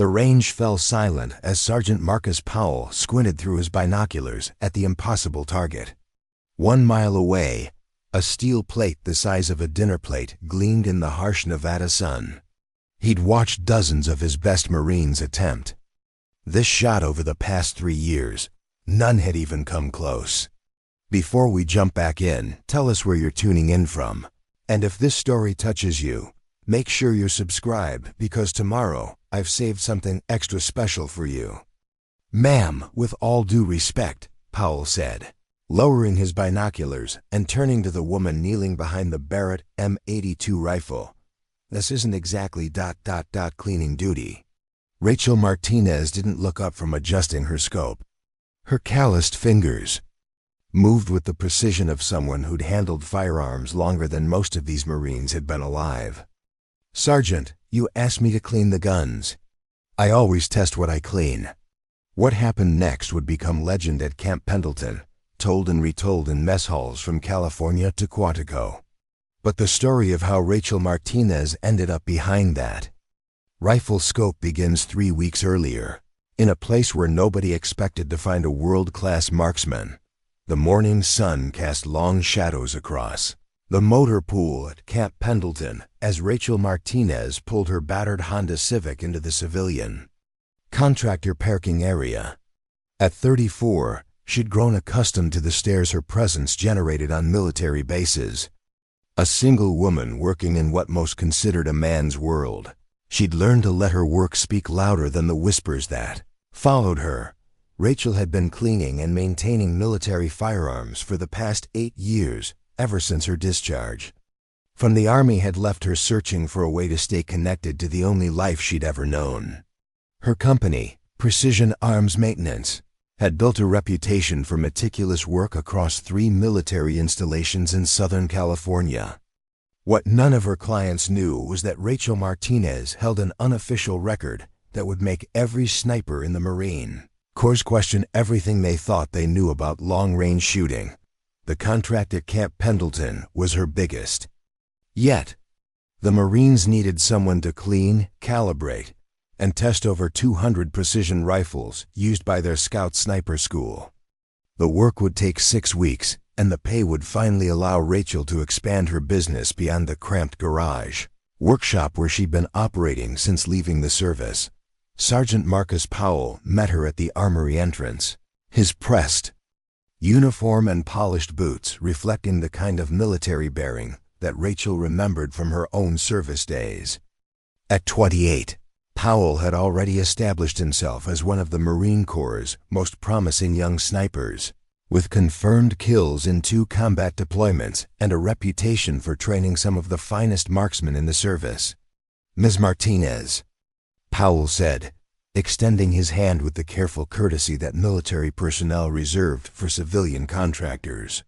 The range fell silent as Sergeant Marcus Powell squinted through his binoculars at the impossible target. 1 mile away, a steel plate the size of a dinner plate gleamed in the harsh Nevada sun. He'd watched dozens of his best Marines attempt. This shot over the past 3 years, none had even come close. Before we jump back in, tell us where you're tuning in from. And if this story touches you, make sure you're subscribed because tomorrow I've saved something extra special for you. Ma'am, with all due respect, Powell said, lowering his binoculars and turning to the woman kneeling behind the Barrett M82 rifle. This isn't exactly ... cleaning duty. Rachel Martinez didn't look up from adjusting her scope. Her calloused fingers moved with the precision of someone who'd handled firearms longer than most of these Marines had been alive. Sergeant, you asked me to clean the guns. I always test what I clean. What happened next would become legend at Camp Pendleton, told and retold in mess halls from California to Quantico. But the story of how Rachel Martinez ended up behind that rifle scope begins 3 weeks earlier, in a place where nobody expected to find a world-class marksman. The morning sun cast long shadows across the motor pool at Camp Pendleton as Rachel Martinez pulled her battered Honda Civic into the civilian contractor parking area. At 34, she'd grown accustomed to the stares her presence generated on military bases. A single woman working in what most considered a man's world, she'd learned to let her work speak louder than the whispers that followed her. Rachel had been cleaning and maintaining military firearms for the past 8 years, ever since her discharge. From the Army had left her searching for a way to stay connected to the only life she'd ever known. Her company, Precision Arms Maintenance, had built a reputation for meticulous work across 3 military installations in Southern California. What none of her clients knew was that Rachel Martinez held an unofficial record that would make every sniper in the Marine Corps question everything they thought they knew about long-range shooting. The contract at Camp Pendleton was her biggest. Yet, the Marines needed someone to clean, calibrate, and test over 200 precision rifles used by their Scout Sniper School. The work would take 6 weeks, and the pay would finally allow Rachel to expand her business beyond the cramped garage workshop where she'd been operating since leaving the service. Sergeant Marcus Powell met her at the armory entrance, his pressed uniform and polished boots reflecting the kind of military bearing that Rachel remembered from her own service days. At 28, Powell had already established himself as one of the Marine Corps' most promising young snipers, with confirmed kills in 2 combat deployments and a reputation for training some of the finest marksmen in the service. Ms. Martinez, Powell said, extending his hand with the careful courtesy that military personnel reserved for civilian contractors.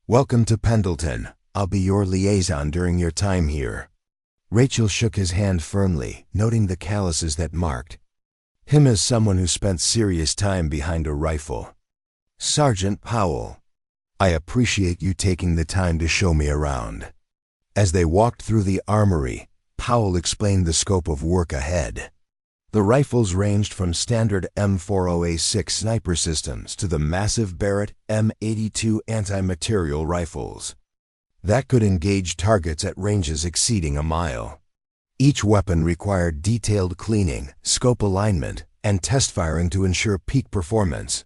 Welcome to Pendleton. I'll be your liaison during your time here. Rachel shook his hand firmly, noting the calluses that marked him as someone who spent serious time behind a rifle. Sergeant Powell, I appreciate you taking the time to show me around. As they walked through the armory, Powell explained the scope of work ahead. The rifles ranged from standard M40A6 sniper systems to the massive Barrett M82 anti-material rifles that could engage targets at ranges exceeding a mile. Each weapon required detailed cleaning, scope alignment, and test firing to ensure peak performance.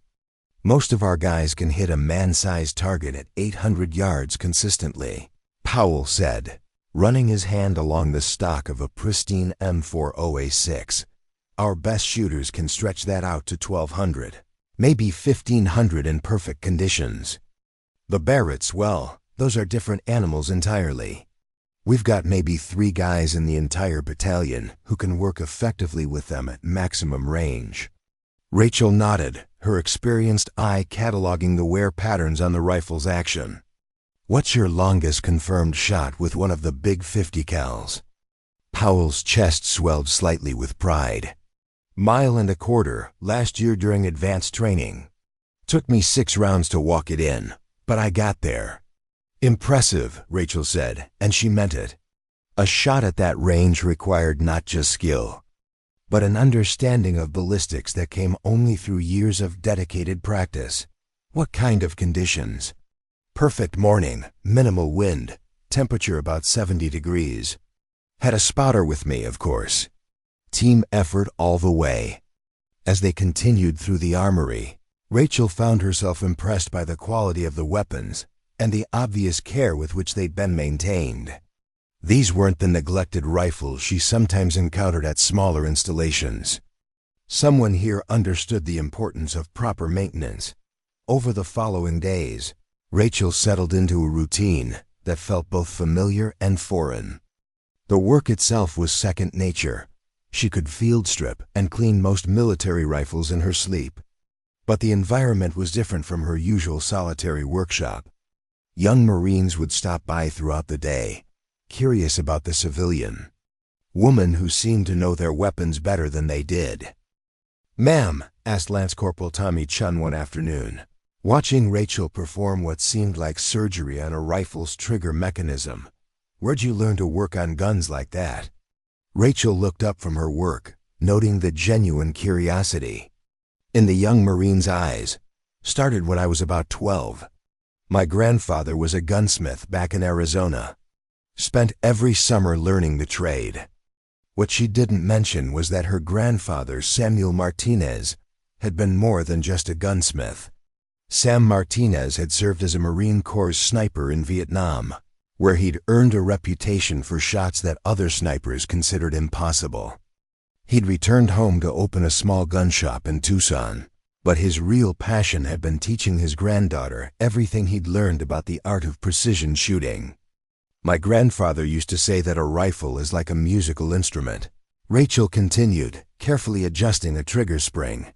Most of our guys can hit a man-sized target at 800 yards consistently, Powell said, running his hand along the stock of a pristine M40A6. Our best shooters can stretch that out to 1,200, maybe 1,500 in perfect conditions. The Barretts, well, those are different animals entirely. We've got maybe 3 guys in the entire battalion who can work effectively with them at maximum range. Rachel nodded, her experienced eye cataloging the wear patterns on the rifle's action. What's your longest confirmed shot with one of the big 50 cals? Powell's chest swelled slightly with pride. 1.25 miles last year during advanced training. Took me 6 rounds to walk it in, but I got there. Impressive, Rachel said, and she meant it. A shot at that range required not just skill, but an understanding of ballistics that came only through years of dedicated practice. What kind of conditions? Perfect morning, minimal wind, temperature about 70 degrees. Had a spotter with me, of course. Team effort all the way. As they continued through the armory, Rachel found herself impressed by the quality of the weapons and the obvious care with which they'd been maintained. These weren't the neglected rifles she sometimes encountered at smaller installations. Someone here understood the importance of proper maintenance. Over the following days, Rachel settled into a routine that felt both familiar and foreign. The work itself was second nature. She could field strip and clean most military rifles in her sleep. But the environment was different from her usual solitary workshop. Young Marines would stop by throughout the day, curious about the civilian. Women who seemed to know their weapons better than they did. "Ma'am," asked Lance Corporal Tommy Chun one afternoon, watching Rachel perform what seemed like surgery on a rifle's trigger mechanism, "where'd you learn to work on guns like that?" Rachel looked up from her work, noting the genuine curiosity in the young Marine's eyes. "Started when I was about 12. My grandfather was a gunsmith back in Arizona. Spent every summer learning the trade." What she didn't mention was that her grandfather, Samuel Martinez, had been more than just a gunsmith. Sam Martinez had served as a Marine Corps sniper in Vietnam, where he'd earned a reputation for shots that other snipers considered impossible. He'd returned home to open a small gun shop in Tucson, but his real passion had been teaching his granddaughter everything he'd learned about the art of precision shooting. "My grandfather used to say that a rifle is like a musical instrument," Rachel continued, carefully adjusting a trigger spring.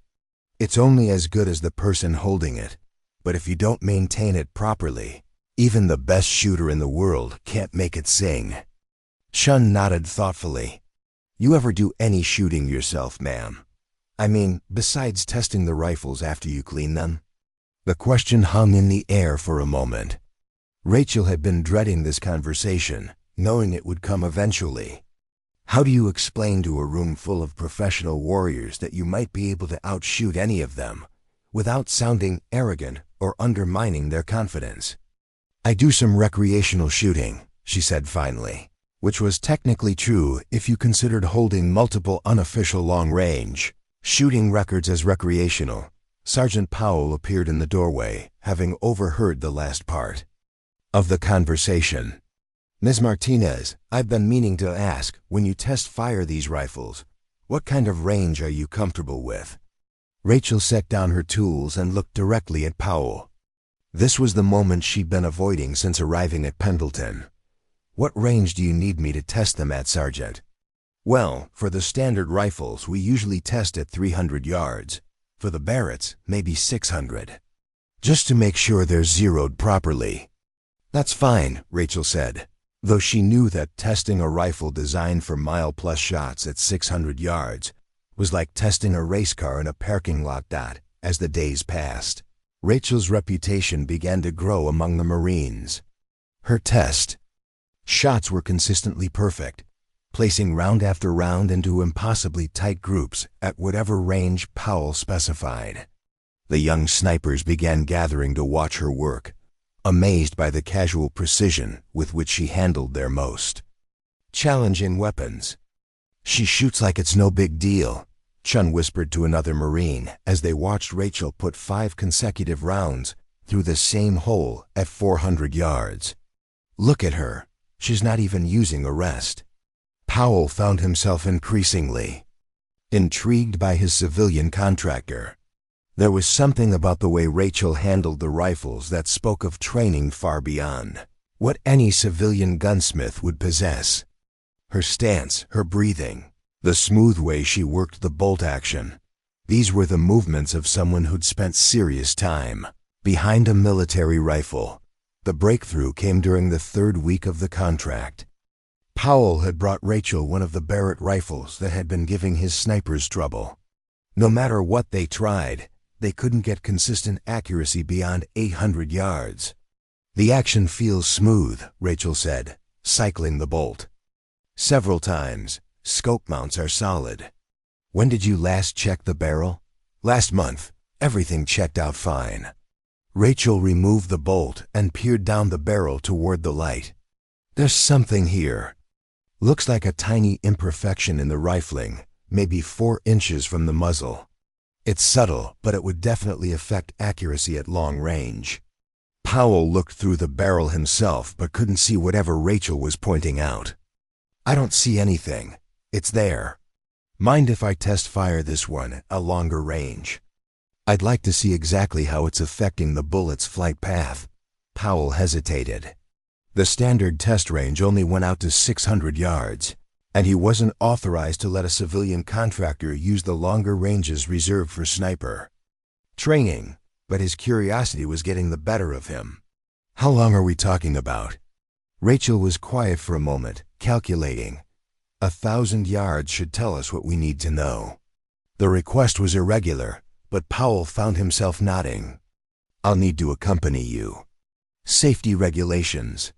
"It's only as good as the person holding it, but if you don't maintain it properly, even the best shooter in the world can't make it sing." Chun nodded thoughtfully. "You ever do any shooting yourself, ma'am? I mean, besides testing the rifles after you clean them?" The question hung in the air for a moment. Rachel had been dreading this conversation, knowing it would come eventually. How do you explain to a room full of professional warriors that you might be able to outshoot any of them, without sounding arrogant or undermining their confidence? "I do some recreational shooting," she said finally, which was technically true if you considered holding multiple unofficial long-range shooting records as recreational. Sergeant Powell appeared in the doorway, having overheard the last part of the conversation. "Ms. Martinez, I've been meaning to ask, when you test fire these rifles, what kind of range are you comfortable with?" Rachel set down her tools and looked directly at Powell. This was the moment she'd been avoiding since arriving at Pendleton. "What range do you need me to test them at, Sergeant?" "Well, for the standard rifles, we usually test at 300 yards. For the Barretts, maybe 600. Just to make sure they're zeroed properly." "That's fine," Rachel said, though she knew that testing a rifle designed for mile-plus shots at 600 yards was like testing a race car in a parking lot. As the days passed, Rachel's reputation began to grow among the Marines. Her test shots were consistently perfect, placing round after round into impossibly tight groups at whatever range Powell specified. The young snipers began gathering to watch her work, amazed by the casual precision with which she handled their most challenging weapons. "She shoots like it's no big deal," Chun whispered to another Marine as they watched Rachel put 5 consecutive rounds through the same hole at 400 yards. "Look at her. She's not even using a rest." Powell found himself increasingly intrigued by his civilian contractor. There was something about the way Rachel handled the rifles that spoke of training far beyond what any civilian gunsmith would possess. Her stance, her breathing, the smooth way she worked the bolt action. These were the movements of someone who'd spent serious time behind a military rifle. The breakthrough came during the 3rd week of the contract. Powell had brought Rachel one of the Barrett rifles that had been giving his snipers trouble. No matter what they tried, they couldn't get consistent accuracy beyond 800 yards. "The action feels smooth," Rachel said, cycling the bolt. "Several times. Scope mounts are solid." When did you last check the barrel? Last month. Everything checked out fine. Rachel removed the bolt and peered down the barrel toward the light. There's something here. Looks like a tiny imperfection in the rifling, maybe 4 inches from the muzzle. It's subtle, but it would definitely affect accuracy at long range. Powell looked through the barrel himself but couldn't see whatever Rachel was pointing out. I don't see anything. It's there. Mind if I test fire this one at a longer range? I'd like to see exactly how it's affecting the bullet's flight path. Powell hesitated. The standard test range only went out to 600 yards, and he wasn't authorized to let a civilian contractor use the longer ranges reserved for sniper training, but his curiosity was getting the better of him. How long are we talking about? Rachel was quiet for a moment, calculating. 1,000 yards should tell us what we need to know. The request was irregular, but Powell found himself nodding. I'll need to accompany you. Safety regulations.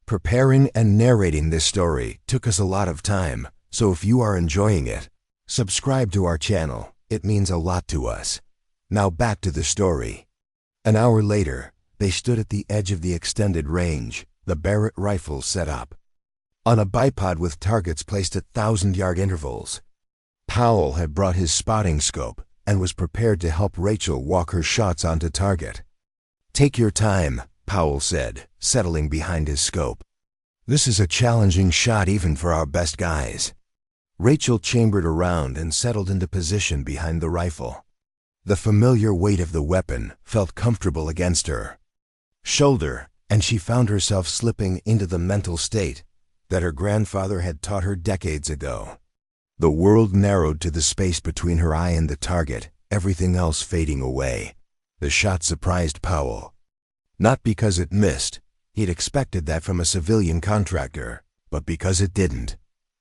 Preparing and narrating this story took us a lot of time, so if you are enjoying it, subscribe to our channel. It means a lot to us. Now back to the story. An hour later, they stood at the edge of the extended range, the Barrett rifle set up on a bipod with targets placed at 1,000-yard intervals. Powell had brought his spotting scope and was prepared to help Rachel walk her shots onto target. Take your time, Powell said, settling behind his scope. This is a challenging shot even for our best guys. Rachel chambered around and settled into position behind the rifle. The familiar weight of the weapon felt comfortable against her shoulder, and she found herself slipping into the mental state that her grandfather had taught her decades ago. The world narrowed to the space between her eye and the target, everything else fading away. The shot surprised Powell. Not because it missed, he'd expected that from a civilian contractor, but because it didn't.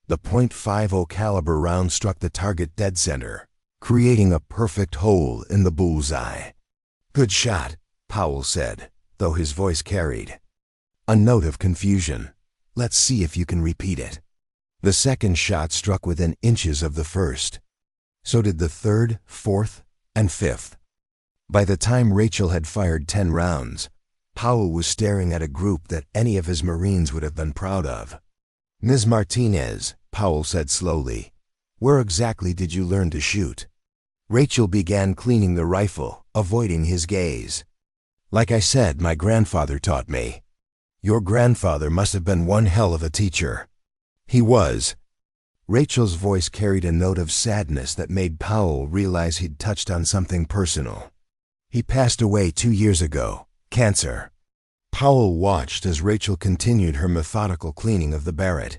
The .50 caliber round struck the target dead center, creating a perfect hole in the bullseye. Good shot, Powell said, though his voice carried a note of confusion. Let's see if you can repeat it. The second shot struck within inches of the first. So did the third, fourth, and fifth. By the time Rachel had fired 10 rounds, Powell was staring at a group that any of his Marines would have been proud of. Ms. Martinez, Powell said slowly, where exactly did you learn to shoot? Rachel began cleaning the rifle, avoiding his gaze. Like I said, my grandfather taught me. Your grandfather must have been one hell of a teacher. He was. Rachel's voice carried a note of sadness that made Powell realize he'd touched on something personal. He passed away 2 years ago, cancer. Powell watched as Rachel continued her methodical cleaning of the Barrett.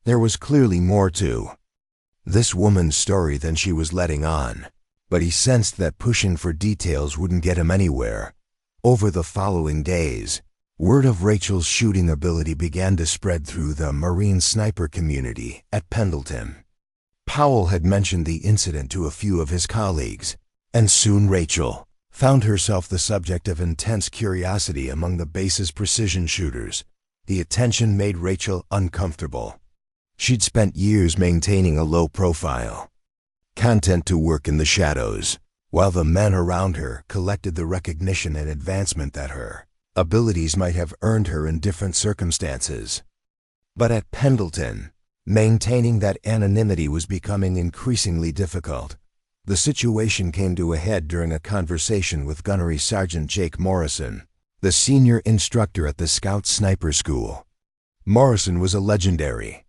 There was clearly more to this woman's story than she was letting on, but he sensed that pushing for details wouldn't get him anywhere. Over the following days, word of Rachel's shooting ability began to spread through the Marine sniper community at Pendleton. Powell had mentioned the incident to a few of his colleagues, and soon Rachel found herself the subject of intense curiosity among the base's precision shooters. The attention made Rachel uncomfortable. She'd spent years maintaining a low profile, content to work in the shadows, while the men around her collected the recognition and advancement that her abilities might have earned her in different circumstances. But at Pendleton, maintaining that anonymity was becoming increasingly difficult. The situation came to a head during a conversation with Gunnery Sergeant Jake Morrison, the senior instructor at the Scout Sniper School. Morrison was a legendary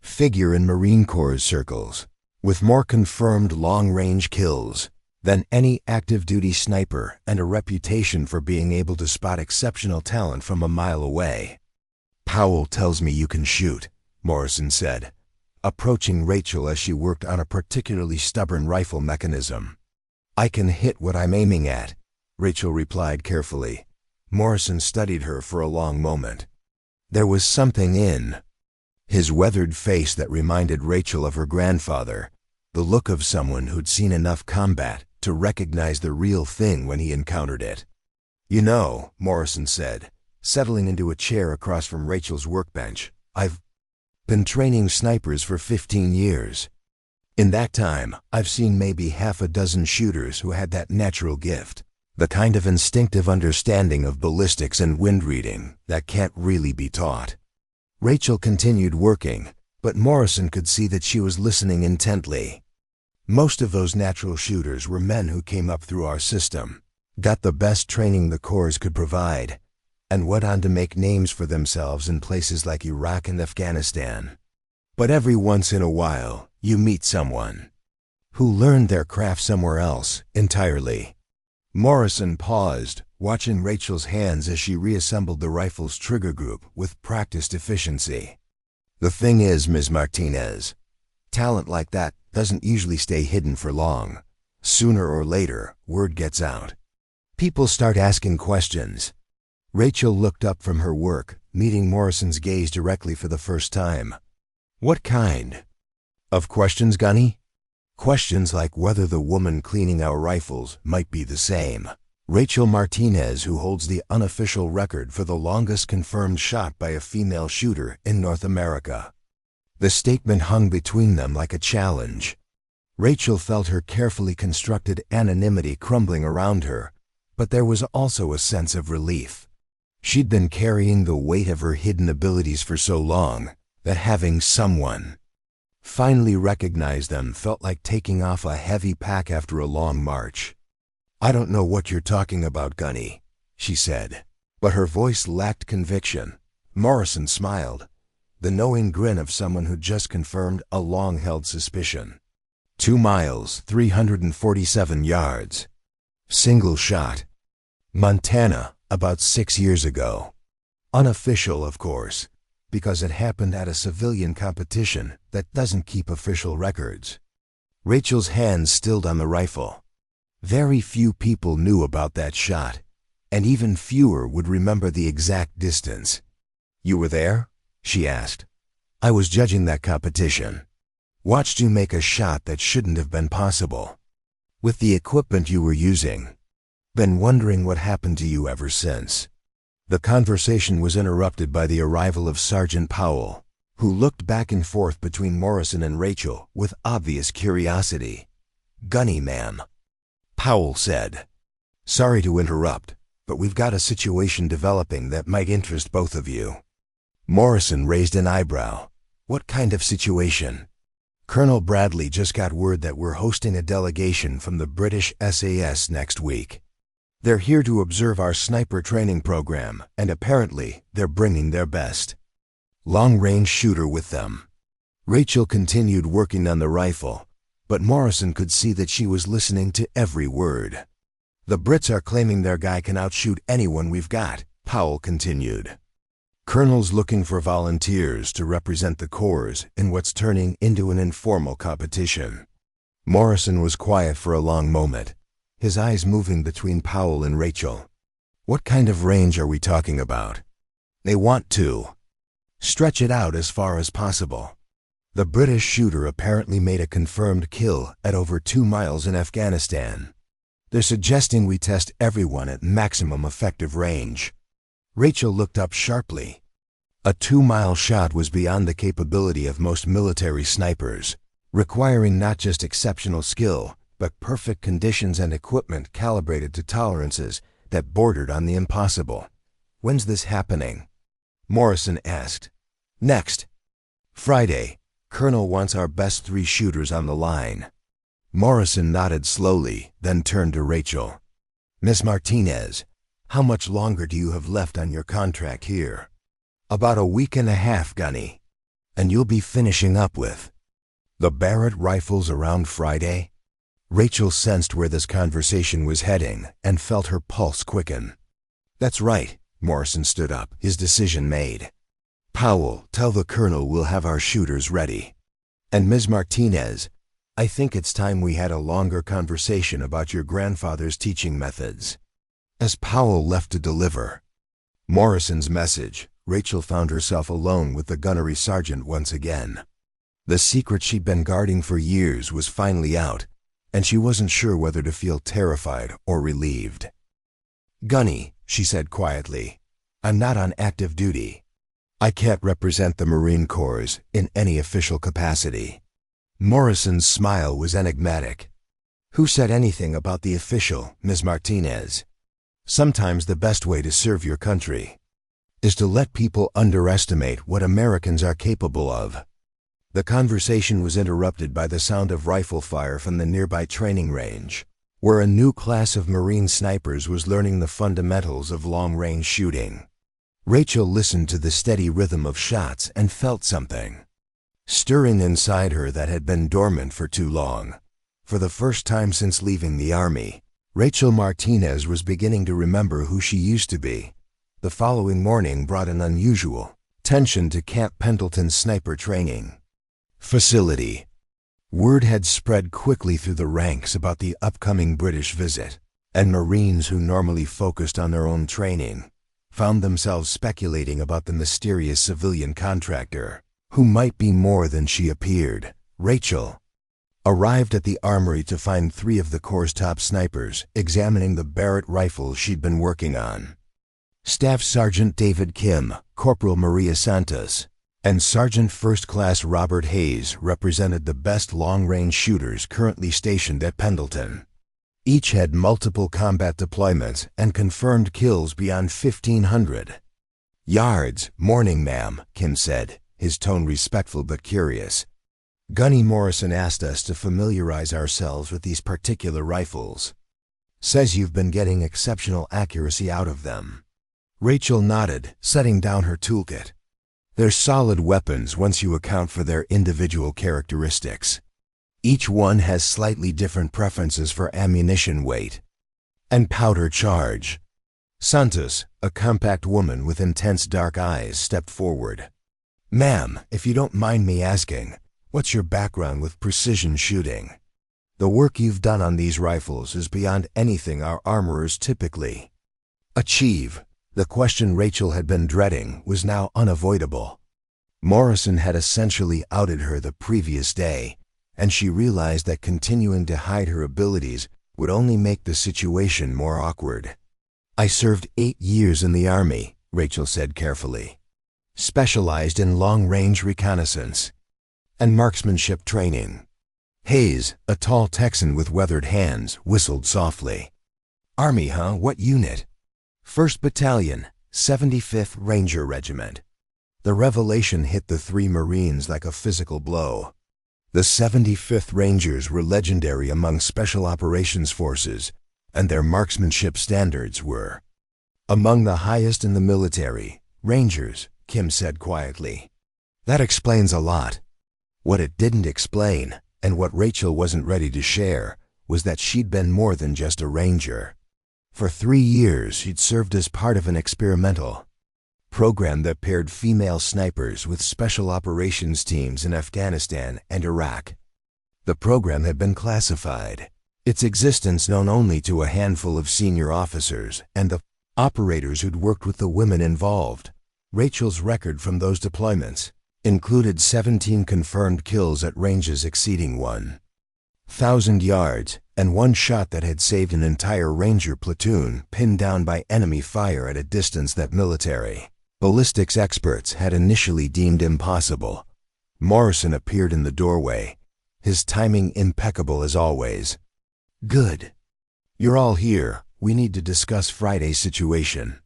figure in Marine Corps circles, with more confirmed long-range kills than any active-duty sniper and a reputation for being able to spot exceptional talent from a mile away. Powell tells me you can shoot, Morrison said, approaching Rachel as she worked on a particularly stubborn rifle mechanism. I can hit what I'm aiming at, Rachel replied carefully. Morrison studied her for a long moment. There was something in his weathered face that reminded Rachel of her grandfather, the look of someone who'd seen enough combat to recognize the real thing when he encountered it. You know, Morrison said, settling into a chair across from Rachel's workbench, I've been training snipers for 15 years. In that time, I've seen maybe half a dozen shooters who had that natural gift, the kind of instinctive understanding of ballistics and wind reading that can't really be taught. Rachel continued working, but Morrison could see that she was listening intently. Most of those natural shooters were men who came up through our system, got the best training the corps could provide, and went on to make names for themselves in places like Iraq and Afghanistan. But every once in a while, you meet someone who learned their craft somewhere else entirely. Morrison paused, watching Rachel's hands as she reassembled the rifle's trigger group with practiced efficiency. The thing is, Ms. Martinez, talent like that doesn't usually stay hidden for long. Sooner or later, word gets out. People start asking questions. Rachel looked up from her work, meeting Morrison's gaze directly for the first time. What kind of questions, Gunny? Questions like whether the woman cleaning our rifles might be the same Rachel Martinez who holds the unofficial record for the longest confirmed shot by a female shooter in North America. The statement hung between them like a challenge. Rachel felt her carefully constructed anonymity crumbling around her, but there was also a sense of relief. She'd been carrying the weight of her hidden abilities for so long that having someone finally recognize them felt like taking off a heavy pack after a long march. I don't know what you're talking about, Gunny, she said, but her voice lacked conviction. Morrison smiled, the knowing grin of someone who just confirmed a long-held suspicion. 2 miles, 347 yards. Single shot. Montana, about 6 years ago. Unofficial, of course, because it happened at a civilian competition that doesn't keep official records. Rachel's hands stilled on the rifle. Very few people knew about that shot, and even fewer would remember the exact distance. You were there? She asked. I was judging that competition. Watched you make a shot that shouldn't have been possible. With the equipment you were using. Been wondering what happened to you ever since. The conversation was interrupted by the arrival of Sergeant Powell, who looked back and forth between Morrison and Rachel with obvious curiosity. Gunny, ma'am, Powell said. Sorry to interrupt, but we've got a situation developing that might interest both of you. Morrison raised an eyebrow. What kind of situation? Colonel Bradley just got word that we're hosting a delegation from the British SAS next week. They're here to observe our sniper training program, and apparently they're bringing their best long-range shooter with them. Rachel continued working on the rifle, but Morrison could see that she was listening to every word. The Brits are claiming their guy can outshoot anyone we've got, Powell continued. Colonel's looking for volunteers to represent the corps in what's turning into an informal competition. Morrison was quiet for a long moment, his eyes moving between Powell and Rachel. What kind of range are we talking about? They want to stretch it out as far as possible. The British shooter apparently made a confirmed kill at over 2 miles in Afghanistan. They're suggesting we test everyone at maximum effective range. Rachel looked up sharply. A 2-mile shot was beyond the capability of most military snipers, requiring not just exceptional skill, but perfect conditions and equipment calibrated to tolerances that bordered on the impossible. When's this happening? Morrison asked. Next Friday. Colonel wants our best 3 shooters on the line. Morrison nodded slowly, then turned to Rachel. Miss Martinez, how much longer do you have left on your contract here? About a week and a half, Gunny. And you'll be finishing up with the Barrett rifles around Friday? Rachel sensed where this conversation was heading and felt her pulse quicken. That's right. Morrison stood up, his decision made. Powell, tell the colonel we'll have our shooters ready. And Ms. Martinez, I think it's time we had a longer conversation about your grandfather's teaching methods. As Powell left to deliver Morrison's message, Rachel found herself alone with the gunnery sergeant once again. The secret she'd been guarding for years was finally out, and she wasn't sure whether to feel terrified or relieved. Gunny, she said quietly, I'm not on active duty. I can't represent the Marine Corps in any official capacity. Morrison's smile was enigmatic. Who said anything about the official, Ms. Martinez? Sometimes the best way to serve your country is to let people underestimate what Americans are capable of. The conversation was interrupted by the sound of rifle fire from the nearby training range, where a new class of Marine snipers was learning the fundamentals of long-range shooting. Rachel listened to the steady rhythm of shots and felt something stirring inside her that had been dormant for too long. For the first time since leaving the Army, Rachel Martinez was beginning to remember who she used to be. The following morning brought an unusual tension to Camp Pendleton's sniper training facility. Word had spread quickly through the ranks about the upcoming British visit, and Marines who normally focused on their own training found themselves speculating about the mysterious civilian contractor, who might be more than she appeared. Rachel arrived at the armory to find 3 of the Corps' top snipers examining the Barrett rifles she'd been working on. Staff Sergeant David Kim, Corporal Maria Santos, and Sergeant First Class Robert Hayes represented the best long-range shooters currently stationed at Pendleton. Each had multiple combat deployments and confirmed kills beyond 1,500 yards. "Morning, ma'am," Kim said, his tone respectful but curious. "Gunny Morrison asked us to familiarize ourselves with these particular rifles. Says you've been getting exceptional accuracy out of them." Rachel nodded, setting down her toolkit. "They're solid weapons once you account for their individual characteristics. Each one has slightly different preferences for ammunition weight and powder charge." Santos, a compact woman with intense dark eyes, stepped forward. "Ma'am, if you don't mind me asking, what's your background with precision shooting? The work you've done on these rifles is beyond anything our armorers typically achieve." The question Rachel had been dreading was now unavoidable. Morrison had essentially outed her the previous day, and she realized that continuing to hide her abilities would only make the situation more awkward. "I served 8 years in the Army," Rachel said carefully. "Specialized in long-range reconnaissance and marksmanship training." Hayes, a tall Texan with weathered hands, whistled softly. "Army, huh? What unit?" "1st Battalion, 75th Ranger Regiment." The revelation hit the 3 Marines like a physical blow. The 75th Rangers were legendary among Special Operations Forces, and their marksmanship standards were among the highest in the military. "Rangers," Kim said quietly. "That explains a lot." What it didn't explain, and what Rachel wasn't ready to share, was that she'd been more than just a ranger. For 3 years, she'd served as part of an experimental program that paired female snipers with special operations teams in Afghanistan and Iraq. The program had been classified, its existence known only to a handful of senior officers and the operators who'd worked with the women involved. Rachel's record from those deployments included 17 confirmed kills at ranges exceeding 1,000 yards, and 1 shot that had saved an entire Ranger platoon pinned down by enemy fire at a distance that military ballistics experts had initially deemed impossible. Morrison appeared in the doorway, his timing impeccable as always. "Good. You're all here. We need to discuss Friday's situation."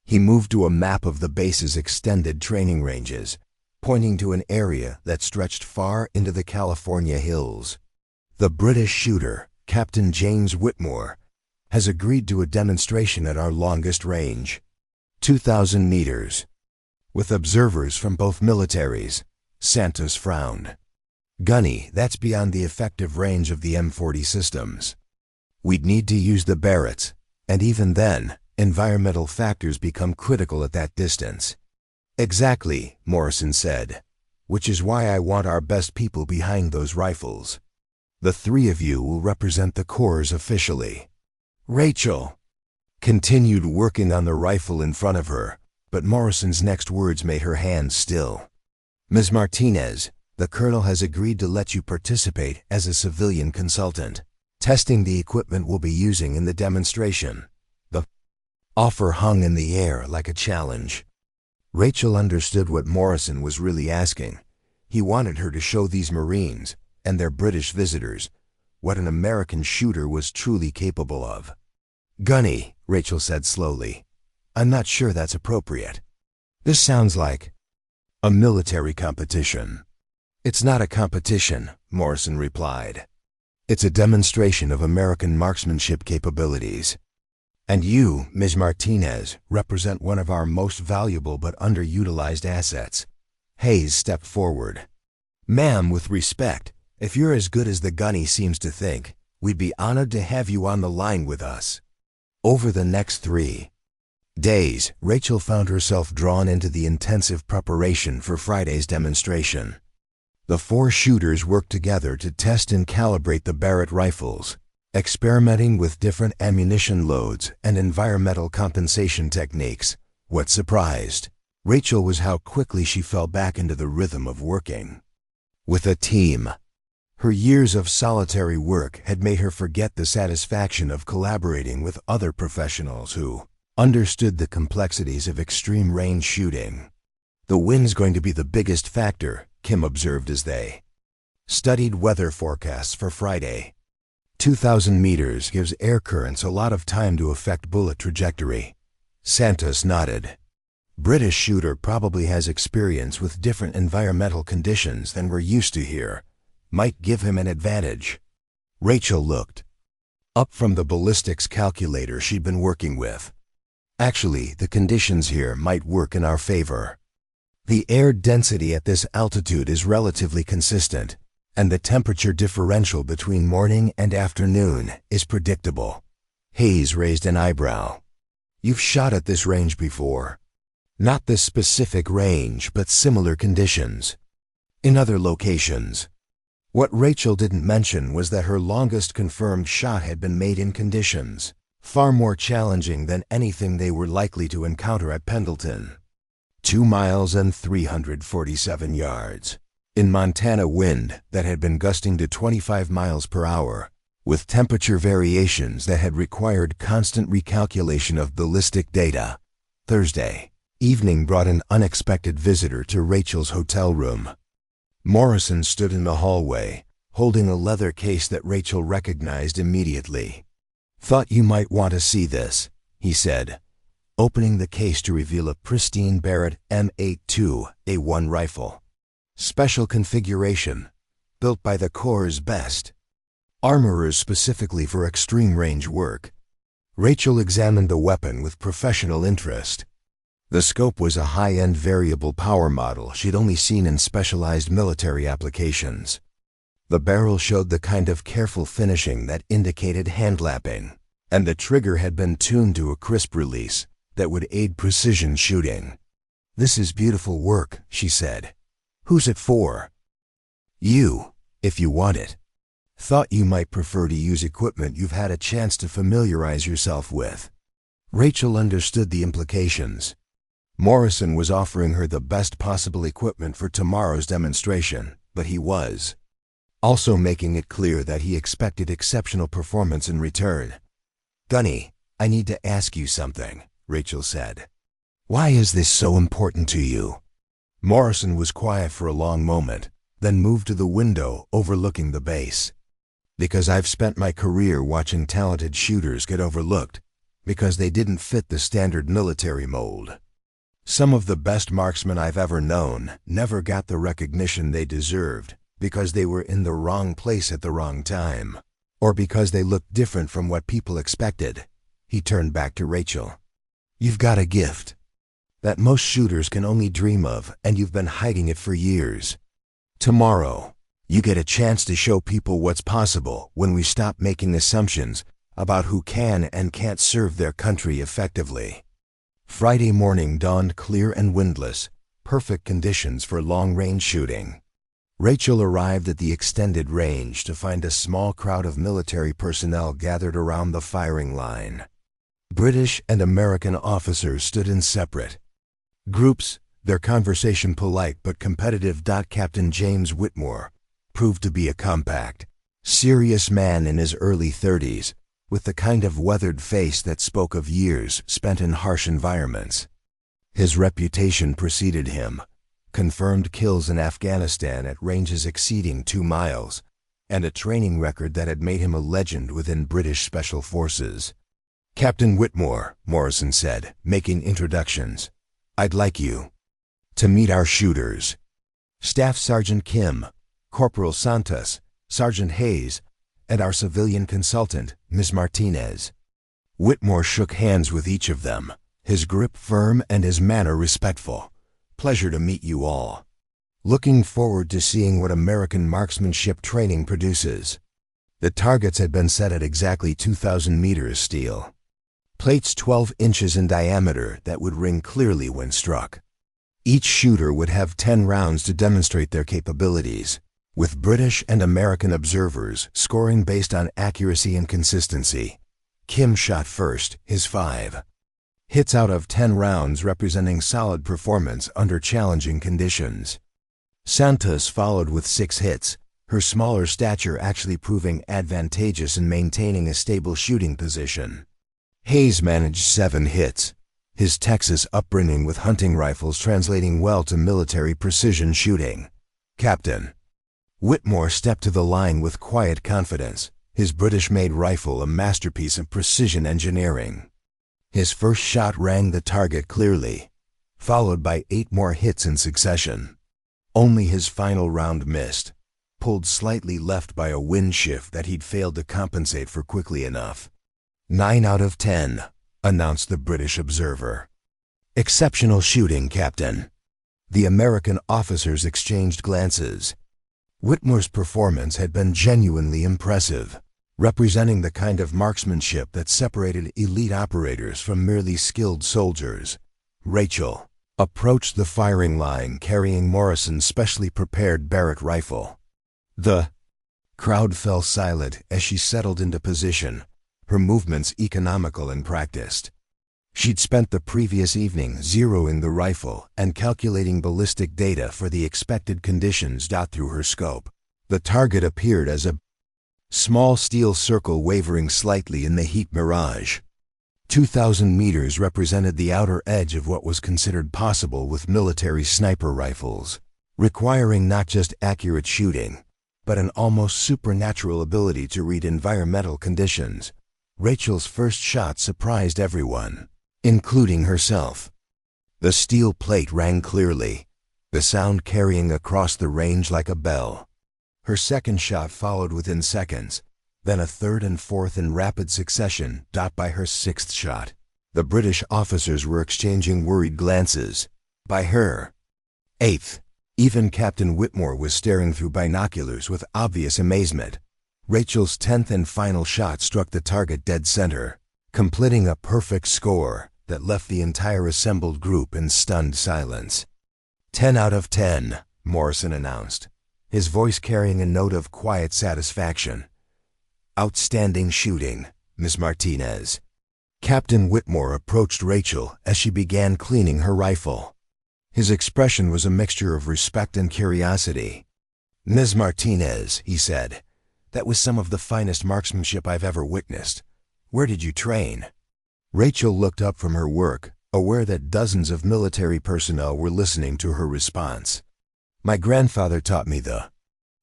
He moved to a map of the base's extended training ranges, pointing to an area that stretched far into the California hills. "The British shooter, Captain James Whitmore, has agreed to a demonstration at our longest range, 2,000 meters, with observers from both militaries." Santos frowned. "Gunny, that's beyond the effective range of the M40 systems. We'd need to use the Barretts, and even then, environmental factors become critical at that distance." "Exactly," Morrison said, "which is why I want our best people behind those rifles. The 3 of you will represent the Corps officially." Rachel continued working on the rifle in front of her, but Morrison's next words made her hands still. "Ms. Martinez, the Colonel has agreed to let you participate as a civilian consultant, testing the equipment we'll be using in the demonstration." The offer hung in the air like a challenge. Rachel understood what Morrison was really asking. He wanted her to show these Marines, and their British visitors, what an American shooter was truly capable of. "Gunny," Rachel said slowly, "I'm not sure that's appropriate. This sounds like a military competition." "It's not a competition," Morrison replied. "It's a demonstration of American marksmanship capabilities. And you, Ms. Martinez, represent one of our most valuable but underutilized assets." Hayes stepped forward. "Ma'am, with respect, if you're as good as the Gunny seems to think, we'd be honored to have you on the line with us." Over the next 3 days, Rachel found herself drawn into the intensive preparation for Friday's demonstration. The 4 shooters worked together to test and calibrate the Barrett rifles, experimenting with different ammunition loads and environmental compensation techniques. What surprised Rachel was how quickly she fell back into the rhythm of working with a team. Her years of solitary work had made her forget the satisfaction of collaborating with other professionals who understood the complexities of extreme range shooting. "The wind's going to be the biggest factor," Kim observed as they studied weather forecasts for Friday. 2,000 meters gives air currents a lot of time to affect bullet trajectory. Santos nodded. "British shooter probably has experience with different environmental conditions than we're used to here. Might give him an advantage." Rachel looked up from the ballistics calculator she'd been working with. "Actually, the conditions here might work in our favor. The air density at this altitude is relatively consistent, and the temperature differential between morning and afternoon is predictable." Hayes raised an eyebrow. "You've shot at this range before." "Not this specific range, but similar conditions in other locations." What Rachel didn't mention was that her longest confirmed shot had been made in conditions far more challenging than anything they were likely to encounter at Pendleton. 2 miles and 347 yards. In Montana wind that had been gusting to 25 miles per hour, with temperature variations that had required constant recalculation of ballistic data. Thursday evening brought an unexpected visitor to Rachel's hotel room. Morrison stood in the hallway, holding a leather case that Rachel recognized immediately. "Thought you might want to see this," he said, opening the case to reveal a pristine Barrett M82A1 rifle. Special configuration, built by the Corps' best armorers specifically for extreme range work. Rachel examined the weapon with professional interest. The scope was a high-end variable power model she'd only seen in specialized military applications. The barrel showed the kind of careful finishing that indicated hand-lapping, and the trigger had been tuned to a crisp release that would aid precision shooting. "This is beautiful work," she said. "Who's it for?" "You, if you want it. Thought you might prefer to use equipment you've had a chance to familiarize yourself with." Rachel understood the implications. Morrison was offering her the best possible equipment for tomorrow's demonstration, but he was also making it clear that he expected exceptional performance in return. "Gunny, I need to ask you something," Rachel said. "Why is this so important to you?" Morrison was quiet for a long moment, then moved to the window overlooking the base. "Because I've spent my career watching talented shooters get overlooked because they didn't fit the standard military mold. Some of the best marksmen I've ever known never got the recognition they deserved because they were in the wrong place at the wrong time, or because they looked different from what people expected." He turned back to Rachel. "You've got a gift that most shooters can only dream of, and you've been hiding it for years. Tomorrow, you get a chance to show people what's possible when we stop making assumptions about who can and can't serve their country effectively." Friday morning dawned clear and windless, perfect conditions for long-range shooting. Rachel arrived at the extended range to find a small crowd of military personnel gathered around the firing line. British and American officers stood in separate groups, their conversation polite but competitive. Captain James Whitmore proved to be a compact, serious man in his early 30s, with the kind of weathered face that spoke of years spent in harsh environments. His reputation preceded him: confirmed kills in Afghanistan at ranges exceeding 2 miles, and a training record that had made him a legend within British Special Forces. "Captain Whitmore," Morrison said, making introductions. "I'd like you to meet our shooters. Staff Sergeant Kim, Corporal Santos, Sergeant Hayes, and our civilian consultant, Ms. Martinez." Whitmore shook hands with each of them, his grip firm and his manner respectful. "Pleasure to meet you all. Looking forward to seeing what American marksmanship training produces." The targets had been set at exactly 2,000 meters steel. Plates 12 inches in diameter that would ring clearly when struck. Each shooter would have 10 rounds to demonstrate their capabilities, with British and American observers scoring based on accuracy and consistency. Kim shot first, his 5 hits out of 10 rounds, representing solid performance under challenging conditions. Santos followed with 6 hits, her smaller stature actually proving advantageous in maintaining a stable shooting position. Hayes managed 7 hits, his Texas upbringing with hunting rifles translating well to military precision shooting. "Captain." Whitmore stepped to the line with quiet confidence, his British-made rifle a masterpiece of precision engineering. His first shot rang the target clearly, followed by 8 more hits in succession. Only his final round missed, pulled slightly left by a wind shift that he'd failed to compensate for quickly enough. 9 out of 10, announced the British observer. "Exceptional shooting, Captain." The American officers exchanged glances. Whitmore's performance had been genuinely impressive, representing the kind of marksmanship that separated elite operators from merely skilled soldiers. Rachel approached the firing line carrying Morrison's specially prepared Barrett rifle. The crowd fell silent as she settled into position, her movements economical and practiced. She'd spent the previous evening zeroing the rifle and calculating ballistic data for the expected conditions. Through her scope, the target appeared as a small steel circle wavering slightly in the heat mirage. 2,000 meters represented the outer edge of what was considered possible with military sniper rifles, requiring not just accurate shooting, but an almost supernatural ability to read environmental conditions. Rachel's first shot surprised everyone, including herself. The steel plate rang clearly, the sound carrying across the range like a bell. Her second shot followed within seconds, then a third and fourth in rapid succession. By her 6th shot, the British officers were exchanging worried glances. By her 8th, even Captain Whitmore was staring through binoculars with obvious amazement. Rachel's 10th and final shot struck the target dead center, completing a perfect score that left the entire assembled group in stunned silence. 10 out of 10, Morrison announced, his voice carrying a note of quiet satisfaction. "Outstanding shooting, Miss Martinez." Captain Whitmore approached Rachel as she began cleaning her rifle. His expression was a mixture of respect and curiosity. "Ms. Martinez," he said, "that was some of the finest marksmanship I've ever witnessed. Where did you train?" Rachel looked up from her work, aware that dozens of military personnel were listening to her response. "My grandfather taught me the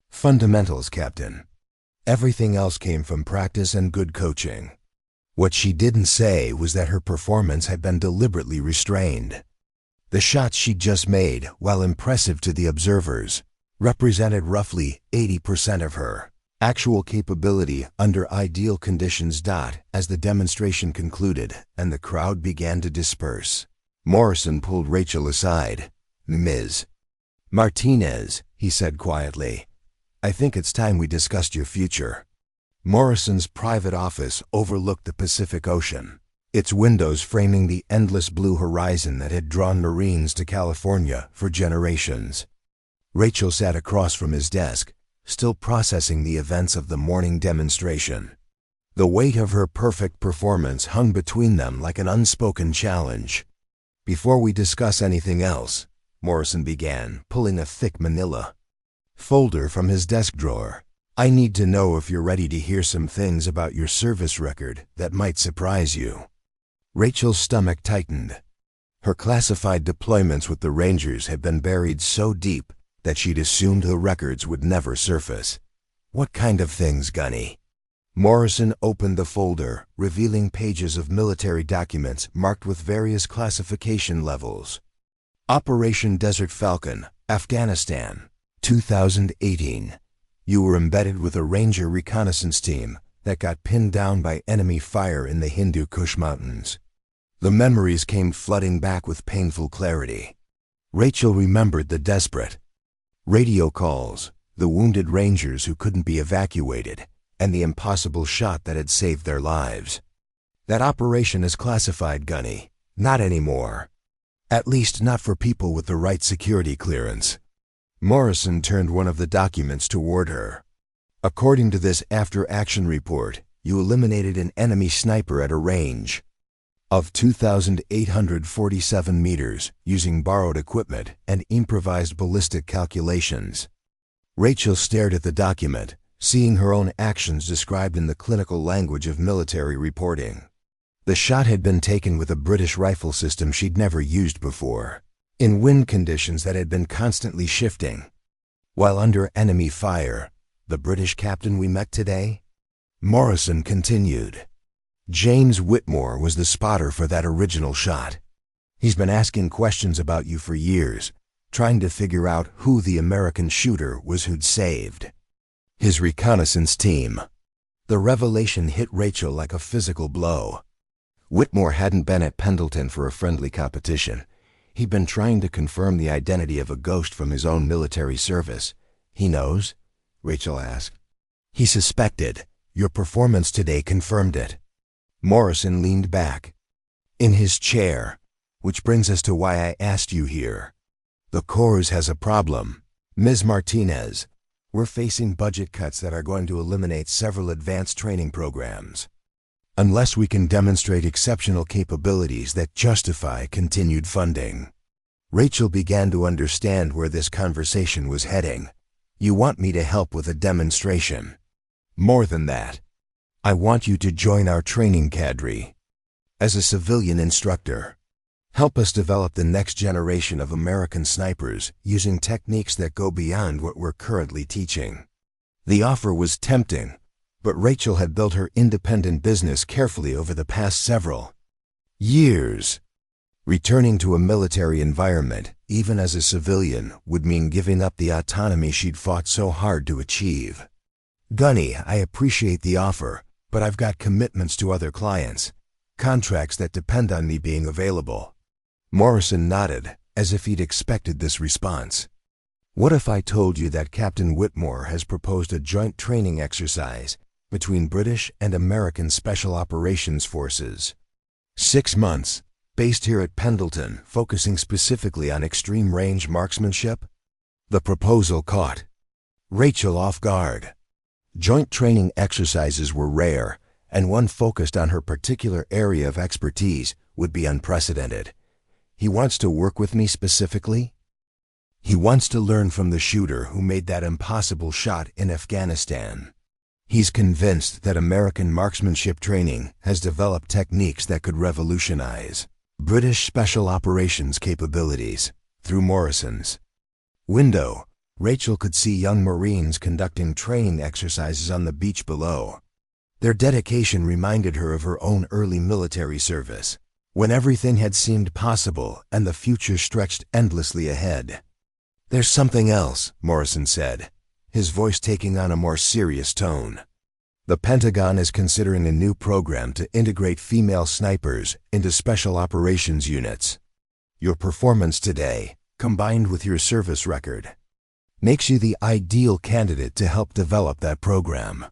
fundamentals, Captain. Everything else came from practice and good coaching." What she didn't say was that her performance had been deliberately restrained. The shots she'd just made, while impressive to the observers, represented roughly 80% of her actual capability under ideal conditions. As the demonstration concluded and the crowd began to disperse, Morrison pulled Rachel aside. "Ms. Martinez," he said quietly, "I think it's time we discussed your future." Morrison's private office overlooked the Pacific Ocean, its windows framing the endless blue horizon that had drawn Marines to California for generations. Rachel sat across from his desk, still processing the events of the morning demonstration. The weight of her perfect performance hung between them like an unspoken challenge. "Before we discuss anything else," Morrison began, pulling a thick manila folder from his desk drawer, "I need to know if you're ready to hear some things about your service record that might surprise you." Rachel's stomach tightened. Her classified deployments with the Rangers had been buried so deep that she'd assumed the records would never surface. What kind of things, Gunny? Morrison opened the folder, revealing pages of military documents marked with various classification levels. Operation Desert Falcon, Afghanistan, 2018. You were embedded with a Ranger reconnaissance team that got pinned down by enemy fire in the Hindu Kush Mountains. The memories came flooding back with painful clarity. Rachel remembered the desperate radio calls, the wounded Rangers who couldn't be evacuated, and the impossible shot that had saved their lives. That operation is classified, Gunny. Not anymore. At least not for people with the right security clearance. Morrison turned one of the documents toward her. According to this after-action report, you eliminated an enemy sniper at a range of 2,847 meters using borrowed equipment and improvised ballistic calculations. Rachel stared at the document, seeing her own actions described in the clinical language of military reporting. The shot had been taken with a British rifle system she'd never used before, in wind conditions that had been constantly shifting. While under enemy fire, the British captain we met today? Morrison continued. James Whitmore was the spotter for that original shot. He's been asking questions about you for years, trying to figure out who the American shooter was who'd saved his reconnaissance team. The revelation hit Rachel like a physical blow. Whitmore hadn't been at Pendleton for a friendly competition. He'd been trying to confirm the identity of a ghost from his own military service. He knows? Rachel asked. He suspected. Your performance today confirmed it. Morrison leaned back in his chair, which brings us to why I asked you here. The Corps has a problem. Ms. Martinez, we're facing budget cuts that are going to eliminate several advanced training programs. Unless we can demonstrate exceptional capabilities that justify continued funding. Rachel began to understand where this conversation was heading. You want me to help with a demonstration. More than that, I want you to join our training cadre as a civilian instructor. Help us develop the next generation of American snipers using techniques that go beyond what we're currently teaching. The offer was tempting, but Rachel had built her independent business carefully over the past several years. Returning to a military environment, even as a civilian, would mean giving up the autonomy she'd fought so hard to achieve. Gunny, I appreciate the offer, but I've got commitments to other clients, contracts that depend on me being available. Morrison nodded, as if he'd expected this response. What if I told you that Captain Whitmore has proposed a joint training exercise between British and American Special Operations Forces? 6 months, based here at Pendleton, focusing specifically on extreme-range marksmanship? The proposal caught Rachel off guard. Joint training exercises were rare, and one focused on her particular area of expertise would be unprecedented. He wants to work with me specifically? He wants to learn from the shooter who made that impossible shot in Afghanistan. He's convinced that American marksmanship training has developed techniques that could revolutionize British special operations capabilities. Through Morrison's window, Rachel could see young Marines conducting training exercises on the beach below. Their dedication reminded her of her own early military service, when everything had seemed possible and the future stretched endlessly ahead. There's something else, Morrison said, his voice taking on a more serious tone. The Pentagon is considering a new program to integrate female snipers into special operations units. Your performance today, combined with your service record, makes you the ideal candidate to help develop that program.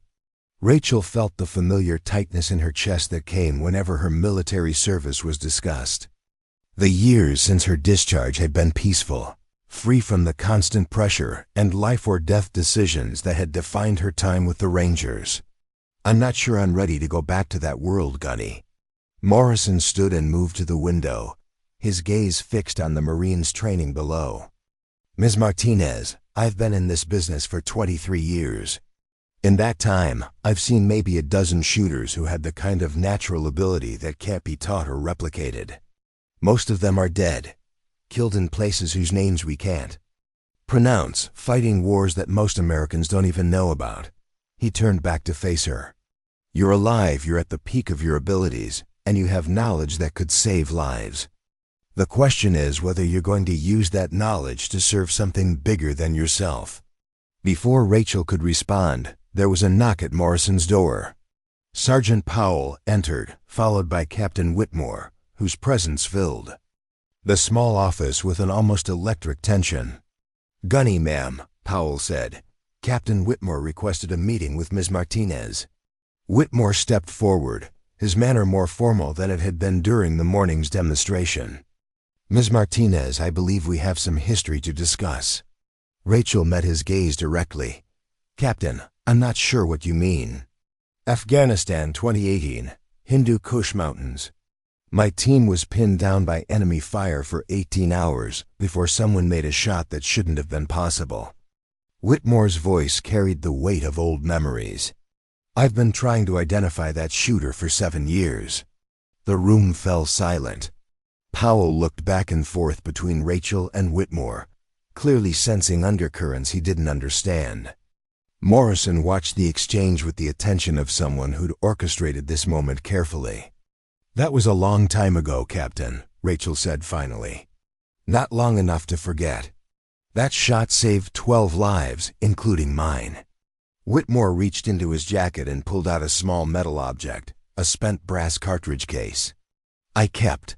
Rachel felt the familiar tightness in her chest that came whenever her military service was discussed. The years since her discharge had been peaceful, free from the constant pressure and life-or-death decisions that had defined her time with the Rangers. I'm not sure I'm ready to go back to that world, Gunny. Morrison stood and moved to the window, his gaze fixed on the Marines training below. Ms. Martinez, I've been in this business for 23 years. In that time, I've seen maybe a dozen shooters who had the kind of natural ability that can't be taught or replicated. Most of them are dead, killed in places whose names we can't pronounce, fighting wars that most Americans don't even know about. He turned back to face her. You're alive, you're at the peak of your abilities, and you have knowledge that could save lives. The question is whether you're going to use that knowledge to serve something bigger than yourself. Before Rachel could respond, there was a knock at Morrison's door. Sergeant Powell entered, followed by Captain Whitmore, whose presence filled the small office with an almost electric tension. "Gunny, ma'am," Powell said. "Captain Whitmore requested a meeting with Ms. Martinez." Whitmore stepped forward, his manner more formal than it had been during the morning's demonstration. "Ms. Martinez, I believe we have some history to discuss." Rachel met his gaze directly. "Captain, I'm not sure what you mean." "Afghanistan 2018, Hindu Kush Mountains. My team was pinned down by enemy fire for 18 hours before someone made a shot that shouldn't have been possible." Whitmore's voice carried the weight of old memories. "I've been trying to identify that shooter for 7 years." The room fell silent. Powell looked back and forth between Rachel and Whitmore, clearly sensing undercurrents he didn't understand. Morrison watched the exchange with the attention of someone who'd orchestrated this moment carefully. "That was a long time ago, Captain," Rachel said finally. "Not long enough to forget. That shot saved 12 lives, including mine." Whitmore reached into his jacket and pulled out a small metal object, a spent brass cartridge case. "I kept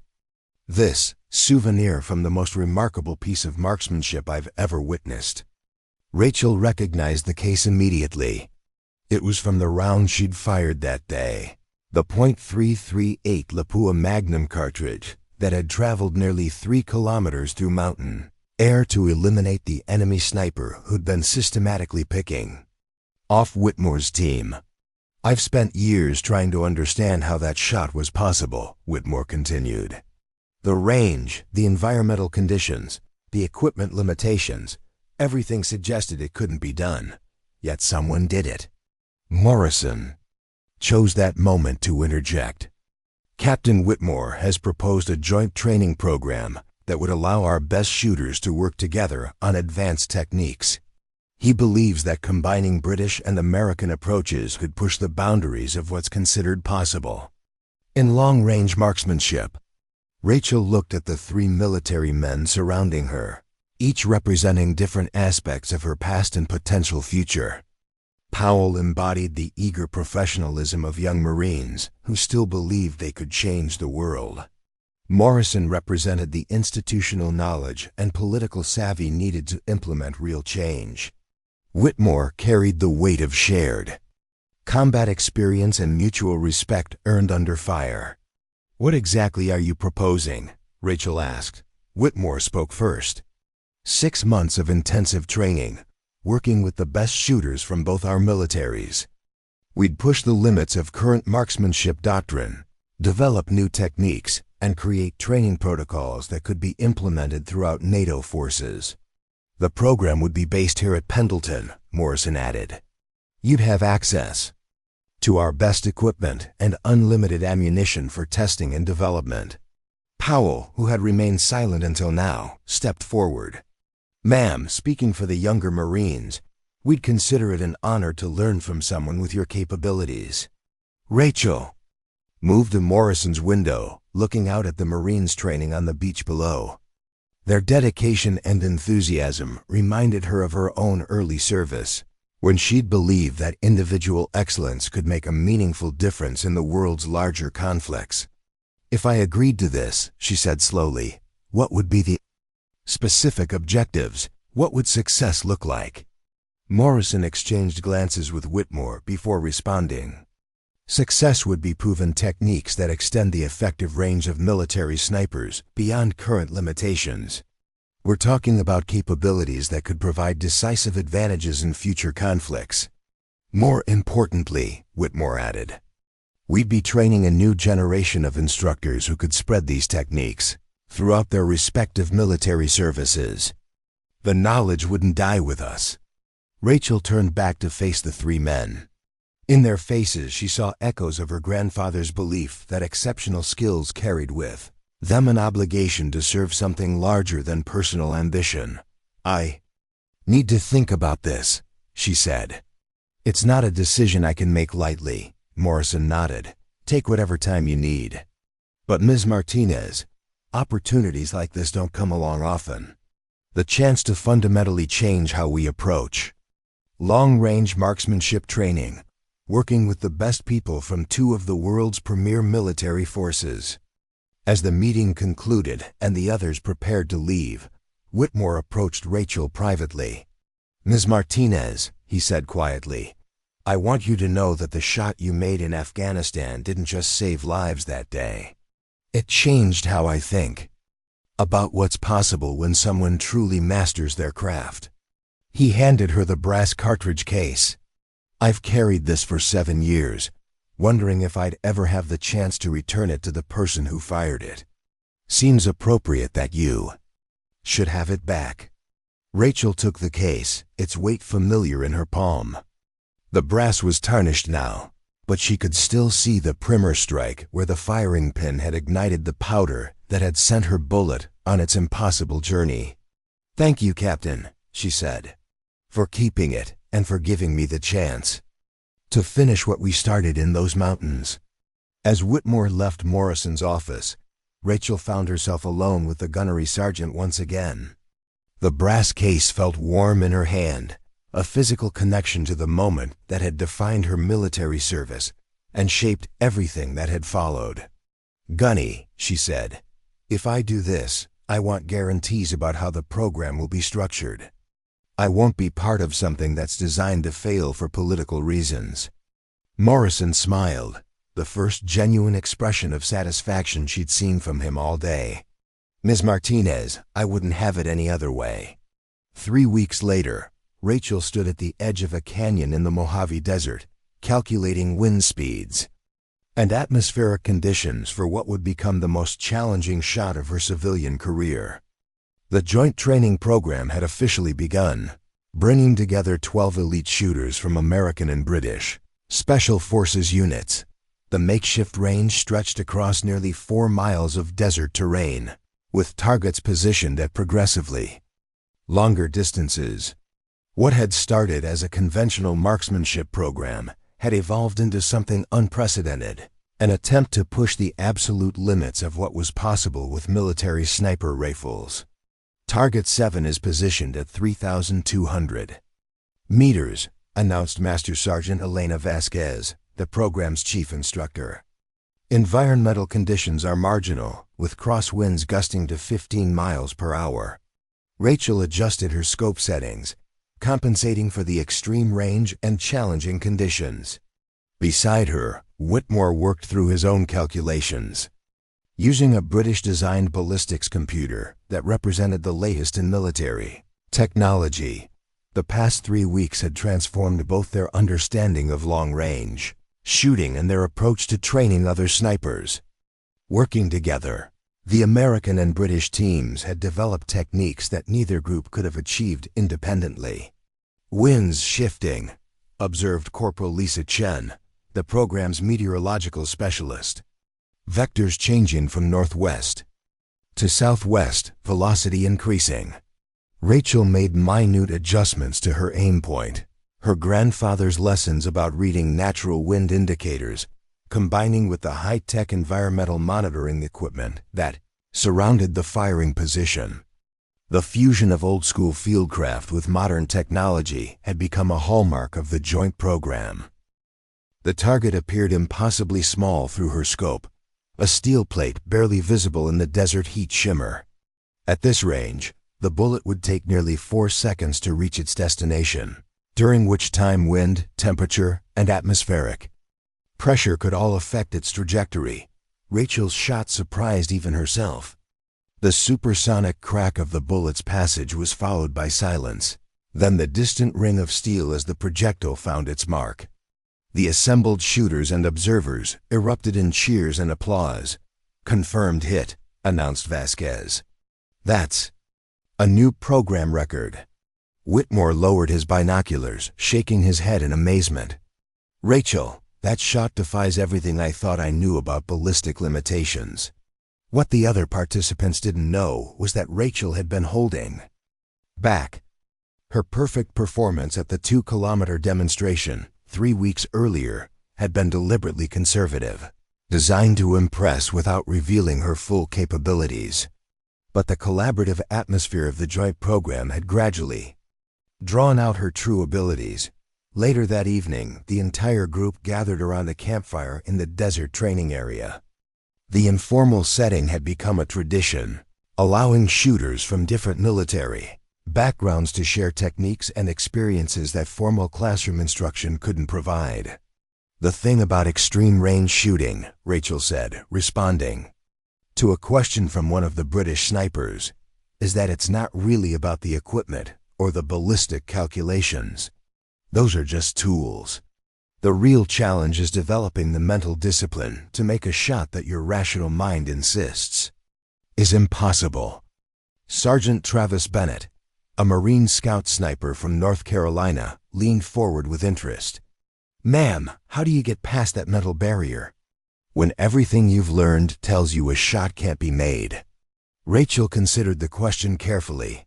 this souvenir from the most remarkable piece of marksmanship I've ever witnessed." Rachel recognized the case immediately. It was from the round she'd fired that day, the .338 Lapua Magnum cartridge that had traveled nearly 3 kilometers through mountain air to eliminate the enemy sniper who'd been systematically picking off Whitmore's team. "I've spent years trying to understand how that shot was possible," Whitmore continued. "The range, the environmental conditions, the equipment limitations, everything suggested it couldn't be done. Yet someone did it." Morrison chose that moment to interject. "Captain Whitmore has proposed a joint training program that would allow our best shooters to work together on advanced techniques. He believes that combining British and American approaches could push the boundaries of what's considered possible in long-range marksmanship." Rachel looked at the 3 military men surrounding her, each representing different aspects of her past and potential future. Powell embodied the eager professionalism of young Marines who still believed they could change the world. Morrison represented the institutional knowledge and political savvy needed to implement real change. Whitmore carried the weight of shared combat experience and mutual respect earned under fire. "What exactly are you proposing?" Rachel asked. Whitmore spoke first. 6 months of intensive training, working with the best shooters from both our militaries. We'd push the limits of current marksmanship doctrine, develop new techniques, and create training protocols that could be implemented throughout NATO forces. The program would be based here at Pendleton, Morrison added. You'd have access to our best equipment and unlimited ammunition for testing and development. Powell, who had remained silent until now, stepped forward. "Ma'am, speaking for the younger Marines, we'd consider it an honor to learn from someone with your capabilities." Rachel moved to Morrison's window, looking out at the Marines training on the beach below. Their dedication and enthusiasm reminded her of her own early service, when she'd believed that individual excellence could make a meaningful difference in the world's larger conflicts. "If I agreed to this," she said slowly, "what would be the specific objectives? What would success look like?" Morrison exchanged glances with Whitmore before responding. "Success would be proven techniques that extend the effective range of military snipers beyond current limitations. We're talking about capabilities that could provide decisive advantages in future conflicts. More importantly," Whitmore added, "we'd be training a new generation of instructors who could spread these techniques throughout their respective military services. The knowledge wouldn't die with us." Rachel turned back to face the 3 men. In their faces she saw echoes of her grandfather's belief that exceptional skills carried with them an obligation to serve something larger than personal ambition. "I need to think about this," she said. It's not a decision I can make lightly, Morrison nodded. Take whatever time you need. But Ms. Martinez, opportunities like this don't come along often. The chance to fundamentally change how we approach long-range marksmanship training, working with the best people from two of the world's premier military forces. As the meeting concluded and the others prepared to leave, Whitmore approached Rachel privately. Ms. Martinez, he said quietly, I want you to know that the shot you made in Afghanistan didn't just save lives that day. It changed how I think about what's possible when someone truly masters their craft. He handed her the brass cartridge case. I've carried this for 7 years, wondering if I'd ever have the chance to return it to the person who fired it. Seems appropriate that you should have it back. Rachel took the case, its weight familiar in her palm. The brass was tarnished now, but she could still see the primer strike where the firing pin had ignited the powder that had sent her bullet on its impossible journey. Thank you, Captain, she said, for keeping it and for giving me the chance to finish what we started in those mountains. As Whitmore left Morrison's office, Rachel found herself alone with the gunnery sergeant once again. The brass case felt warm in her hand, a physical connection to the moment that had defined her military service and shaped everything that had followed. Gunny, she said, if I do this, I want guarantees about how the program will be structured. I won't be part of something that's designed to fail for political reasons. Morrison smiled, the first genuine expression of satisfaction she'd seen from him all day. Ms. Martinez, I wouldn't have it any other way. 3 weeks later, Rachel stood at the edge of a canyon in the Mojave Desert, calculating wind speeds and atmospheric conditions for what would become the most challenging shot of her civilian career. The Joint Training Program had officially begun, bringing together 12 elite shooters from American and British Special Forces units. The makeshift range stretched across nearly 4 miles of desert terrain, with targets positioned at progressively longer distances. What had started as a conventional marksmanship program had evolved into something unprecedented, an attempt to push the absolute limits of what was possible with military sniper rifles. Target 7 is positioned at 3,200 meters, announced Master Sergeant Elena Vasquez, the program's chief instructor. Environmental conditions are marginal, with crosswinds gusting to 15 miles per hour. Rachel adjusted her scope settings, compensating for the extreme range and challenging conditions. Beside her, Whitmore worked through his own calculations. Using a British-designed ballistics computer that represented the latest in military technology, the past 3 weeks had transformed both their understanding of long-range shooting and their approach to training other snipers. Working together, the American and British teams had developed techniques that neither group could have achieved independently. Winds shifting, observed Corporal Lisa Chen, the program's meteorological specialist. Vectors changing from northwest to southwest, velocity increasing. Rachel made minute adjustments to her aim point, her grandfather's lessons about reading natural wind indicators, combining with the high-tech environmental monitoring equipment that surrounded the firing position. The fusion of old-school fieldcraft with modern technology had become a hallmark of the joint program. The target appeared impossibly small through her scope, a steel plate barely visible in the desert heat shimmer. At this range, the bullet would take nearly 4 seconds to reach its destination, during which time wind, temperature, and atmospheric pressure could all affect its trajectory. Rachel's shot surprised even herself. The supersonic crack of the bullet's passage was followed by silence, then the distant ring of steel as the projectile found its mark. The assembled shooters and observers erupted in cheers and applause. Confirmed hit, announced Vasquez. That's a new program record. Whitmore lowered his binoculars, shaking his head in amazement. Rachel, that shot defies everything I thought I knew about ballistic limitations. What the other participants didn't know was that Rachel had been holding back Her perfect performance at the 2-kilometer demonstration 3 weeks earlier had been deliberately conservative, designed to impress without revealing her full capabilities. But the collaborative atmosphere of the joint program had gradually drawn out her true abilities. Later that evening, the entire group gathered around a campfire in the desert training area. The informal setting had become a tradition, allowing shooters from different military backgrounds to share techniques and experiences that formal classroom instruction couldn't provide. "The thing about extreme range shooting," Rachel said, responding to a question from one of the British snipers, "is that it's not really about the equipment or the ballistic calculations. Those are just tools. The real challenge is developing the mental discipline to make a shot that your rational mind insists is impossible." Sergeant Travis Bennett, a Marine Scout sniper from North Carolina, leaned forward with interest. "Ma'am, how do you get past that mental barrier when everything you've learned tells you a shot can't be made?" Rachel considered the question carefully.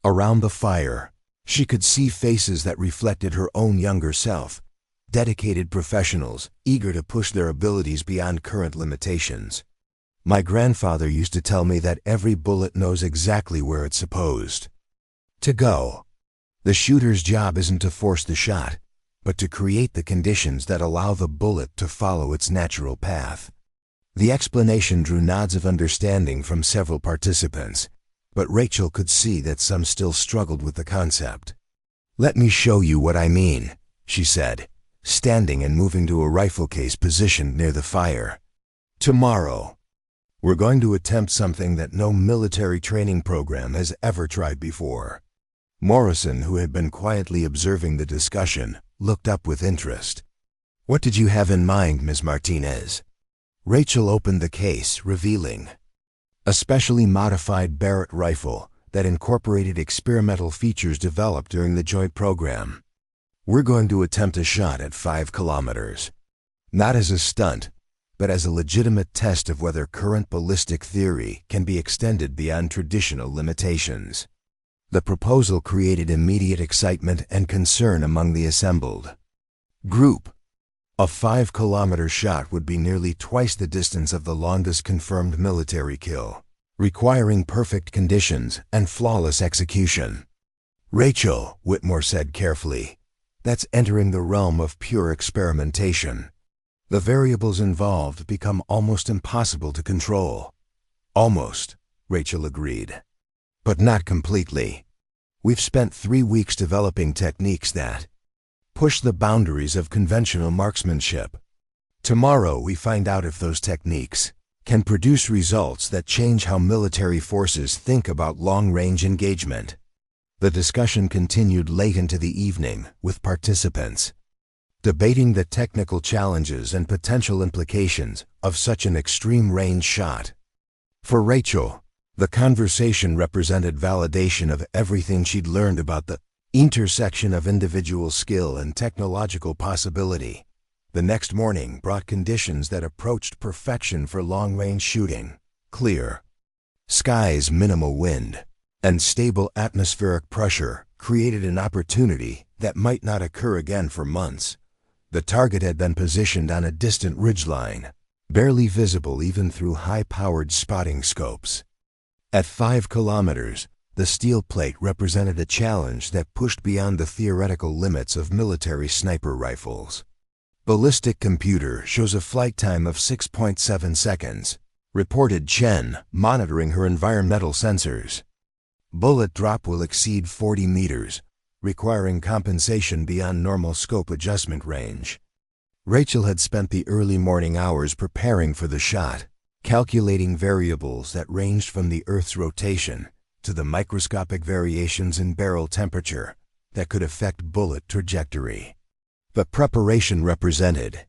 Around the fire, she could see faces that reflected her own younger self, dedicated professionals eager to push their abilities beyond current limitations. "My grandfather used to tell me that every bullet knows exactly where it's supposed to go. The shooter's job isn't to force the shot, but to create the conditions that allow the bullet to follow its natural path." The explanation drew nods of understanding from several participants, but Rachel could see that some still struggled with the concept. "Let me show you what I mean," she said, standing and moving to a rifle case positioned near the fire. "Tomorrow, we're going to attempt something that no military training program has ever tried before." Morrison, who had been quietly observing the discussion, looked up with interest. "What did you have in mind, Ms. Martinez?" Rachel opened the case, revealing a specially modified Barrett rifle that incorporated experimental features developed during the joint program. "We're going to attempt a shot at 5 kilometers. Not as a stunt, but as a legitimate test of whether current ballistic theory can be extended beyond traditional limitations." The proposal created immediate excitement and concern among the assembled group. A 5-kilometer shot would be nearly twice the distance of the longest confirmed military kill, requiring perfect conditions and flawless execution. "Rachel," Whitmore said carefully, "that's entering the realm of pure experimentation. The variables involved become almost impossible to control." "Almost," Rachel agreed. "But not completely. We've spent 3 weeks developing techniques that push the boundaries of conventional marksmanship. Tomorrow we find out if those techniques can produce results that change how military forces think about long-range engagement." The discussion continued late into the evening, with participants debating the technical challenges and potential implications of such an extreme-range shot. For Rachel, the conversation represented validation of everything she'd learned about the intersection of individual skill and technological possibility. The next morning brought conditions that approached perfection for long-range shooting: clear skies, minimal wind, and stable atmospheric pressure created an opportunity that might not occur again for months. The target had been positioned on a distant ridgeline, barely visible even through high-powered spotting scopes. At 5 kilometers, the steel plate represented a challenge that pushed beyond the theoretical limits of military sniper rifles. "Ballistic computer shows a flight time of 6.7 seconds, reported Chen, monitoring her environmental sensors. "Bullet drop will exceed 40 meters, requiring compensation beyond normal scope adjustment range." Rachel had spent the early morning hours preparing for the shot, calculating variables that ranged from the Earth's rotation to the microscopic variations in barrel temperature that could affect bullet trajectory. The preparation represented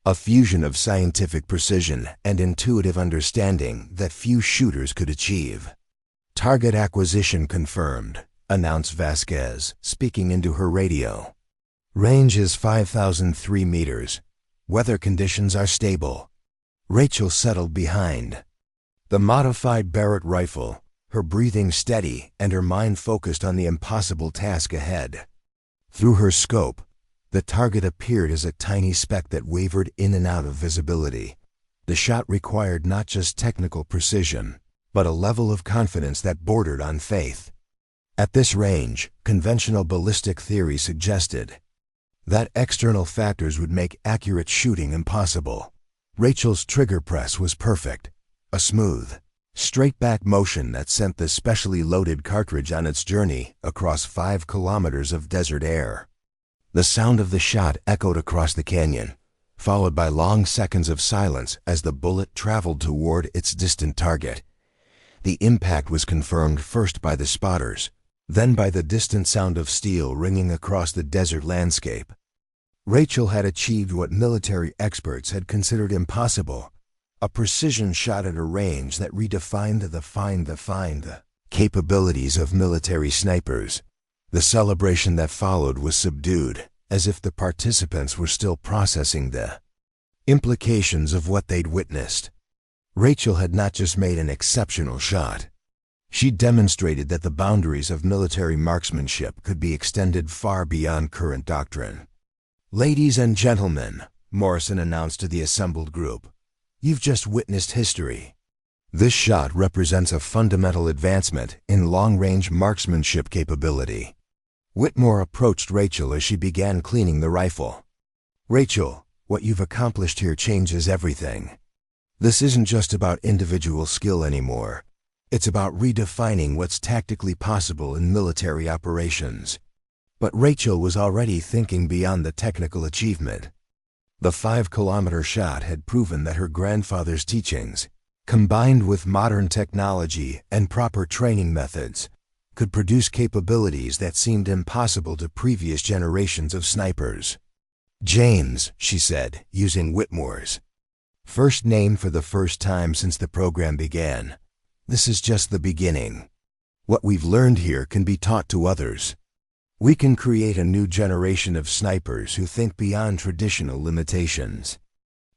a fusion of scientific precision and intuitive understanding that few shooters could achieve. "Target acquisition confirmed," announced Vasquez, speaking into her radio. "Range is 5,003 meters. Weather conditions are stable." Rachel settled behind the modified Barrett rifle, her breathing steady and her mind focused on the impossible task ahead. Through her scope, the target appeared as a tiny speck that wavered in and out of visibility. The shot required not just technical precision, but a level of confidence that bordered on faith. At this range, conventional ballistic theory suggested that external factors would make accurate shooting impossible. Rachel's trigger press was perfect, a smooth, straight-back motion that sent the specially loaded cartridge on its journey across 5 kilometers of desert air. The sound of the shot echoed across the canyon, followed by long seconds of silence as the bullet traveled toward its distant target. The impact was confirmed first by the spotters, then by the distant sound of steel ringing across the desert landscape. Rachel had achieved what military experts had considered impossible, a precision shot at a range that redefined the capabilities of military snipers. The celebration that followed was subdued, as if the participants were still processing the implications of what they'd witnessed. Rachel had not just made an exceptional shot. She demonstrated that the boundaries of military marksmanship could be extended far beyond current doctrine. "Ladies and gentlemen," Morrison announced to the assembled group, "you've just witnessed history. This shot represents a fundamental advancement in long-range marksmanship capability." Whitmore approached Rachel as she began cleaning the rifle. "Rachel, what you've accomplished here changes everything. This isn't just about individual skill anymore. It's about redefining what's tactically possible in military operations." But Rachel was already thinking beyond the technical achievement. The 5-kilometer shot had proven that her grandfather's teachings, combined with modern technology and proper training methods, could produce capabilities that seemed impossible to previous generations of snipers. "James," she said, using Whitmore's first name for the first time since the program began, "this is just the beginning. What we've learned here can be taught to others. We can create a new generation of snipers who think beyond traditional limitations."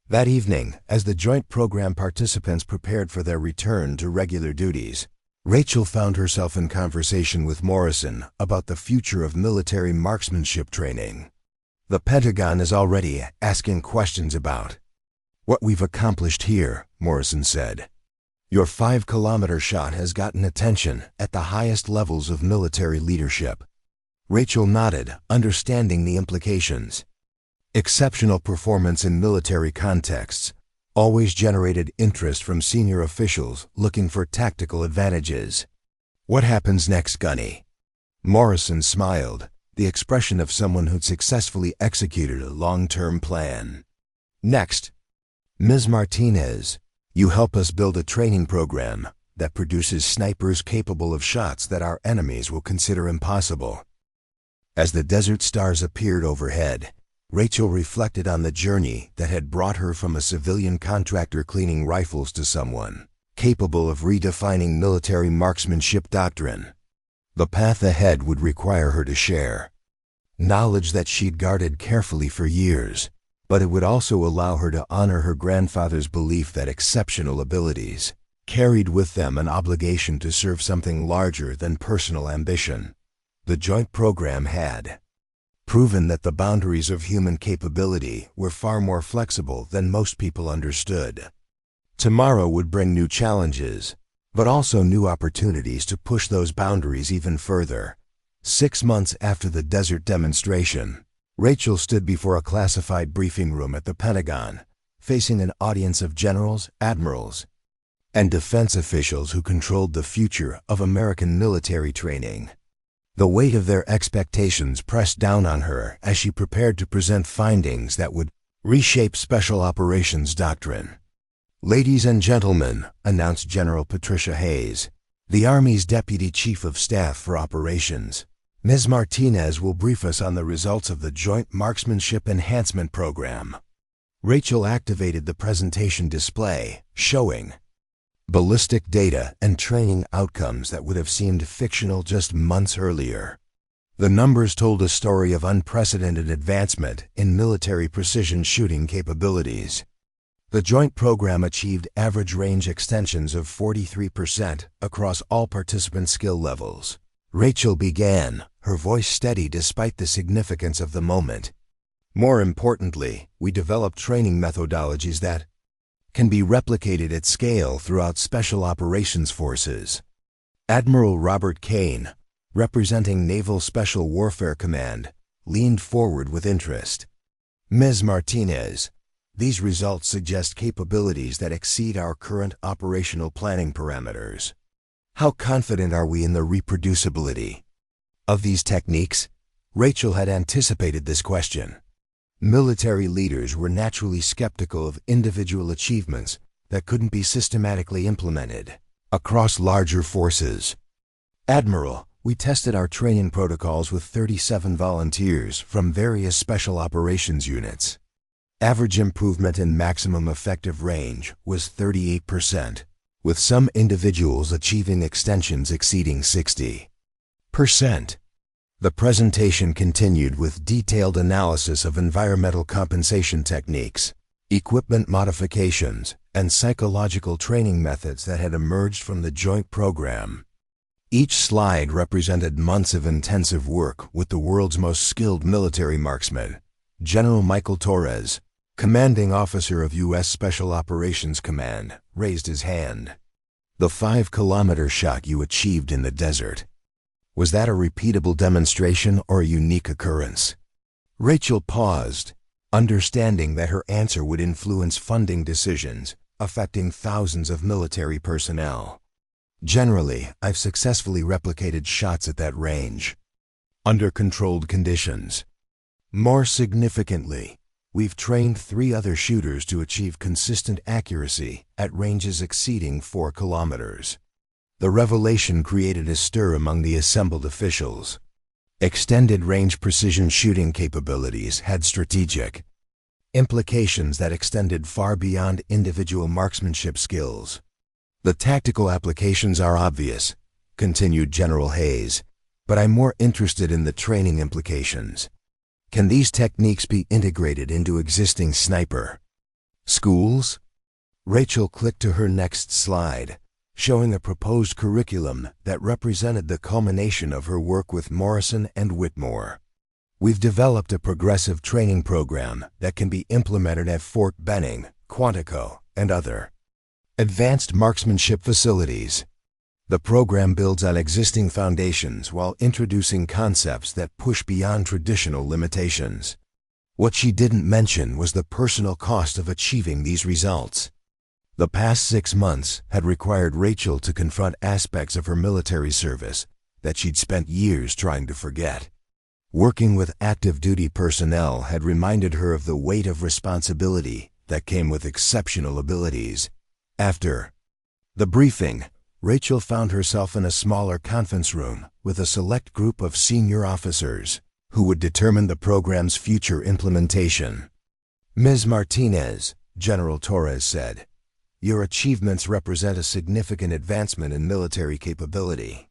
That evening, as the joint program participants prepared for their return to regular duties, Rachel found herself in conversation with Morrison about the future of military marksmanship training. "The Pentagon is already asking questions about what we've accomplished here," Morrison said. "Your 5-kilometer shot has gotten attention at the highest levels of military leadership." Rachel nodded, understanding the implications. Exceptional performance in military contexts always generated interest from senior officials looking for tactical advantages. "What happens next, Gunny?" Morrison smiled, the expression of someone who'd successfully executed a long-term plan. "Next, Ms. Martinez, you help us build a training program that produces snipers capable of shots that our enemies will consider impossible." As the desert stars appeared overhead, Rachel reflected on the journey that had brought her from a civilian contractor cleaning rifles to someone capable of redefining military marksmanship doctrine. The path ahead would require her to share knowledge that she'd guarded carefully for years, but it would also allow her to honor her grandfather's belief that exceptional abilities carried with them an obligation to serve something larger than personal ambition. The joint program had proven that the boundaries of human capability were far more flexible than most people understood. Tomorrow would bring new challenges, but also new opportunities to push those boundaries even further. 6 months after the desert demonstration, Rachel stood before a classified briefing room at the Pentagon, facing an audience of generals, admirals, and defense officials who controlled the future of American military training. The weight of their expectations pressed down on her as she prepared to present findings that would reshape special operations doctrine. "Ladies and gentlemen," announced General Patricia Hayes, the Army's Deputy Chief of Staff for Operations, "Ms. Martinez will brief us on the results of the Joint Marksmanship Enhancement Program." Rachel activated the presentation display, showing ballistic data and training outcomes that would have seemed fictional just months earlier. The numbers told a story of unprecedented advancement in military precision shooting capabilities. The joint program achieved average range extensions of 43% across all participant skill levels. Rachel began, her voice steady despite the significance of the moment. More importantly, we developed training methodologies that can be replicated at scale throughout Special Operations Forces. Admiral Robert Kane, representing Naval Special Warfare Command, leaned forward with interest. Ms. Martinez, these results suggest capabilities that exceed our current operational planning parameters. How confident are we in the reproducibility of these techniques? Rachel had anticipated this question. Military leaders were naturally skeptical of individual achievements that couldn't be systematically implemented across larger forces. Admiral, we tested our training protocols with 37 volunteers from various special operations units. Average improvement in maximum effective range was 38%, with some individuals achieving extensions exceeding 60%. The presentation continued with detailed analysis of environmental compensation techniques, equipment modifications, and psychological training methods that had emerged from the joint program. Each slide represented months of intensive work with the world's most skilled military marksman, General Michael Torres, commanding officer of U.S. Special Operations Command, raised his hand. The 5-kilometer shot you achieved in the desert. Was that a repeatable demonstration or a unique occurrence? Rachel paused, understanding that her answer would influence funding decisions, affecting thousands of military personnel. Generally, I've successfully replicated shots at that range, under controlled conditions. More significantly, we've trained 3 other shooters to achieve consistent accuracy at ranges exceeding 4 kilometers. The revelation created a stir among the assembled officials. Extended range precision shooting capabilities had strategic implications that extended far beyond individual marksmanship skills. The tactical applications are obvious, continued General Hayes, but I'm more interested in the training implications. Can these techniques be integrated into existing sniper schools? Rachel clicked to her next slide, showing a proposed curriculum that represented the culmination of her work with Morrison and Whitmore. We've developed a progressive training program that can be implemented at Fort Benning, Quantico, and other advanced marksmanship facilities. The program builds on existing foundations while introducing concepts that push beyond traditional limitations. What she didn't mention was the personal cost of achieving these results. The past 6 months had required Rachel to confront aspects of her military service that she'd spent years trying to forget. Working with active duty personnel had reminded her of the weight of responsibility that came with exceptional abilities. After the briefing, Rachel found herself in a smaller conference room with a select group of senior officers who would determine the program's future implementation. Ms. Martinez, General Torres said, "Your achievements represent a significant advancement in military capability.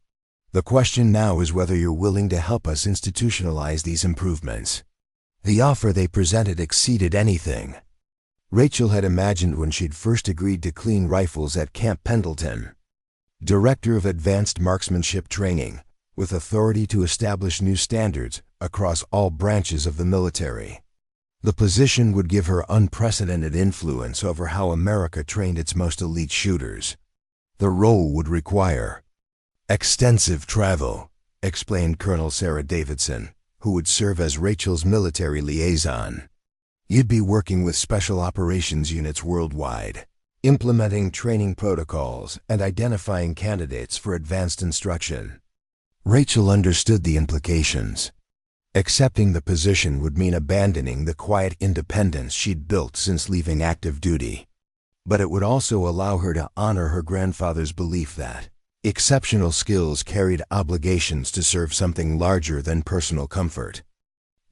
The question now is whether you're willing to help us institutionalize these improvements." The offer they presented exceeded anything Rachel had imagined when she'd first agreed to clean rifles at Camp Pendleton. Director of Advanced Marksmanship Training, with authority to establish new standards across all branches of the military. The position would give her unprecedented influence over how America trained its most elite shooters. The role would require extensive travel, explained Colonel Sarah Davidson, who would serve as Rachel's military liaison. You'd be working with special operations units worldwide, implementing training protocols and identifying candidates for advanced instruction. Rachel understood the implications. Accepting the position would mean abandoning the quiet independence she'd built since leaving active duty. But it would also allow her to honor her grandfather's belief that exceptional skills carried obligations to serve something larger than personal comfort.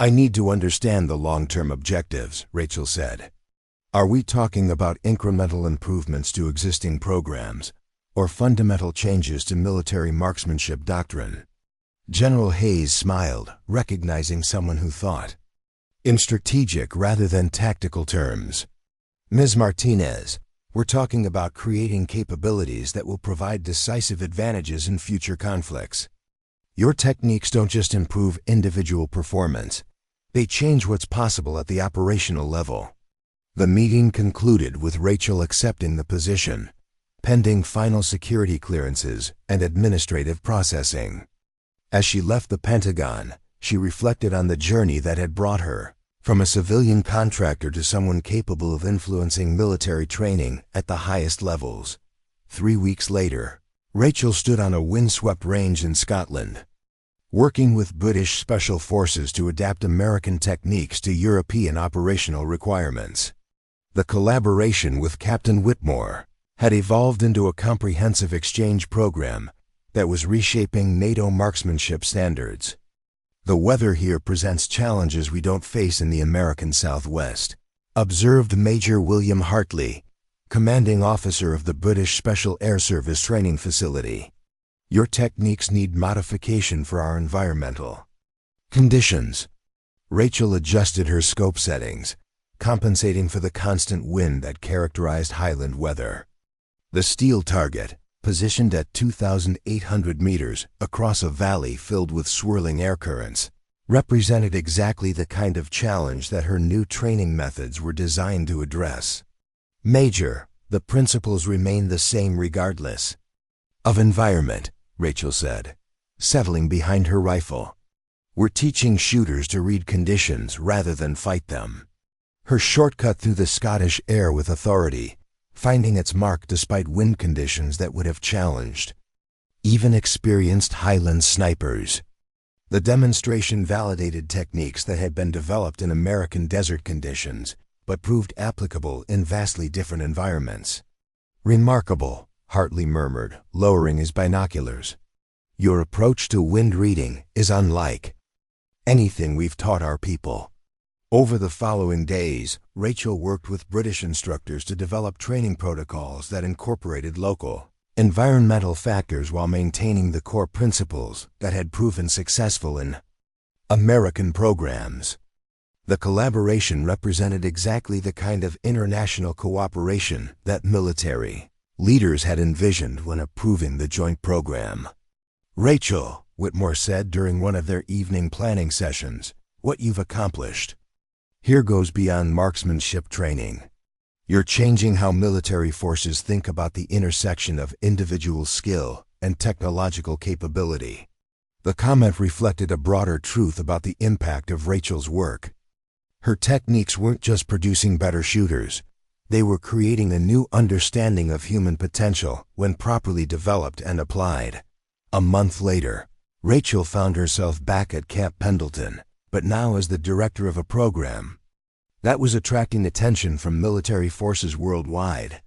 "I need to understand the long-term objectives," Rachel said. "Are we talking about incremental improvements to existing programs, or fundamental changes to military marksmanship doctrine?" General Hayes smiled, recognizing someone who thought in strategic rather than tactical terms. Ms. Martinez, we're talking about creating capabilities that will provide decisive advantages in future conflicts. Your techniques don't just improve individual performance, they change what's possible at the operational level. The meeting concluded with Rachel accepting the position, pending final security clearances and administrative processing. As she left the Pentagon, she reflected on the journey that had brought her from a civilian contractor to someone capable of influencing military training at the highest levels. 3 weeks later, Rachel stood on a windswept range in Scotland, working with British Special Forces to adapt American techniques to European operational requirements. The collaboration with Captain Whitmore had evolved into a comprehensive exchange program that was reshaping NATO marksmanship standards. The weather here presents challenges we don't face in the American Southwest, observed Major William Hartley, commanding officer of the British Special Air Service training facility. Your techniques need modification for our environmental conditions. Rachel adjusted her scope settings, compensating for the constant wind that characterized Highland weather. The steel target, positioned at 2,800 meters across a valley filled with swirling air currents, represented exactly the kind of challenge that her new training methods were designed to address. Major, the principles remain the same regardless of environment, Rachel said, settling behind her rifle. We're teaching shooters to read conditions rather than fight them. Her shortcut through the Scottish air with authority, finding its mark despite wind conditions that would have challenged even experienced Highland snipers. The demonstration validated techniques that had been developed in American desert conditions, but proved applicable in vastly different environments. Remarkable, Hartley murmured, lowering his binoculars. Your approach to wind reading is unlike anything we've taught our people. Over the following days, Rachel worked with British instructors to develop training protocols that incorporated local environmental factors while maintaining the core principles that had proven successful in American programs. The collaboration represented exactly the kind of international cooperation that military leaders had envisioned when approving the joint program. Rachel, Whitmore said during one of their evening planning sessions, what you've accomplished here goes beyond marksmanship training. You're changing how military forces think about the intersection of individual skill and technological capability. The comment reflected a broader truth about the impact of Rachel's work. Her techniques weren't just producing better shooters, they were creating a new understanding of human potential when properly developed and applied. A month later, Rachel found herself back at Camp Pendleton, but now as the director of a program that was attracting attention from military forces worldwide.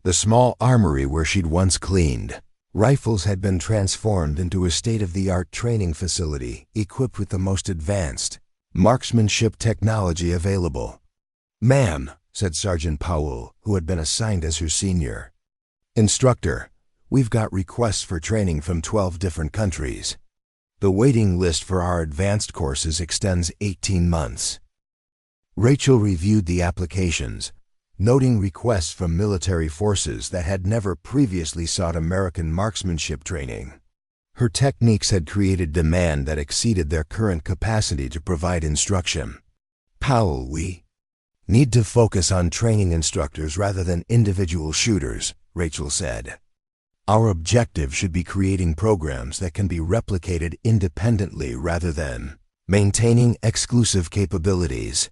The small armory where she'd once cleaned rifles had been transformed into a state-of-the-art training facility equipped with the most advanced marksmanship technology available. "Ma'am," said Sergeant Powell, who had been assigned as her senior instructor, "we've got requests for training from 12 different countries. The waiting list for our advanced courses extends 18 months. Rachel reviewed the applications, noting requests from military forces that had never previously sought American marksmanship training. Her techniques had created demand that exceeded their current capacity to provide instruction. "Powell, we need to focus on training instructors rather than individual shooters," Rachel said. "Our objective should be creating programs that can be replicated independently rather than maintaining exclusive capabilities."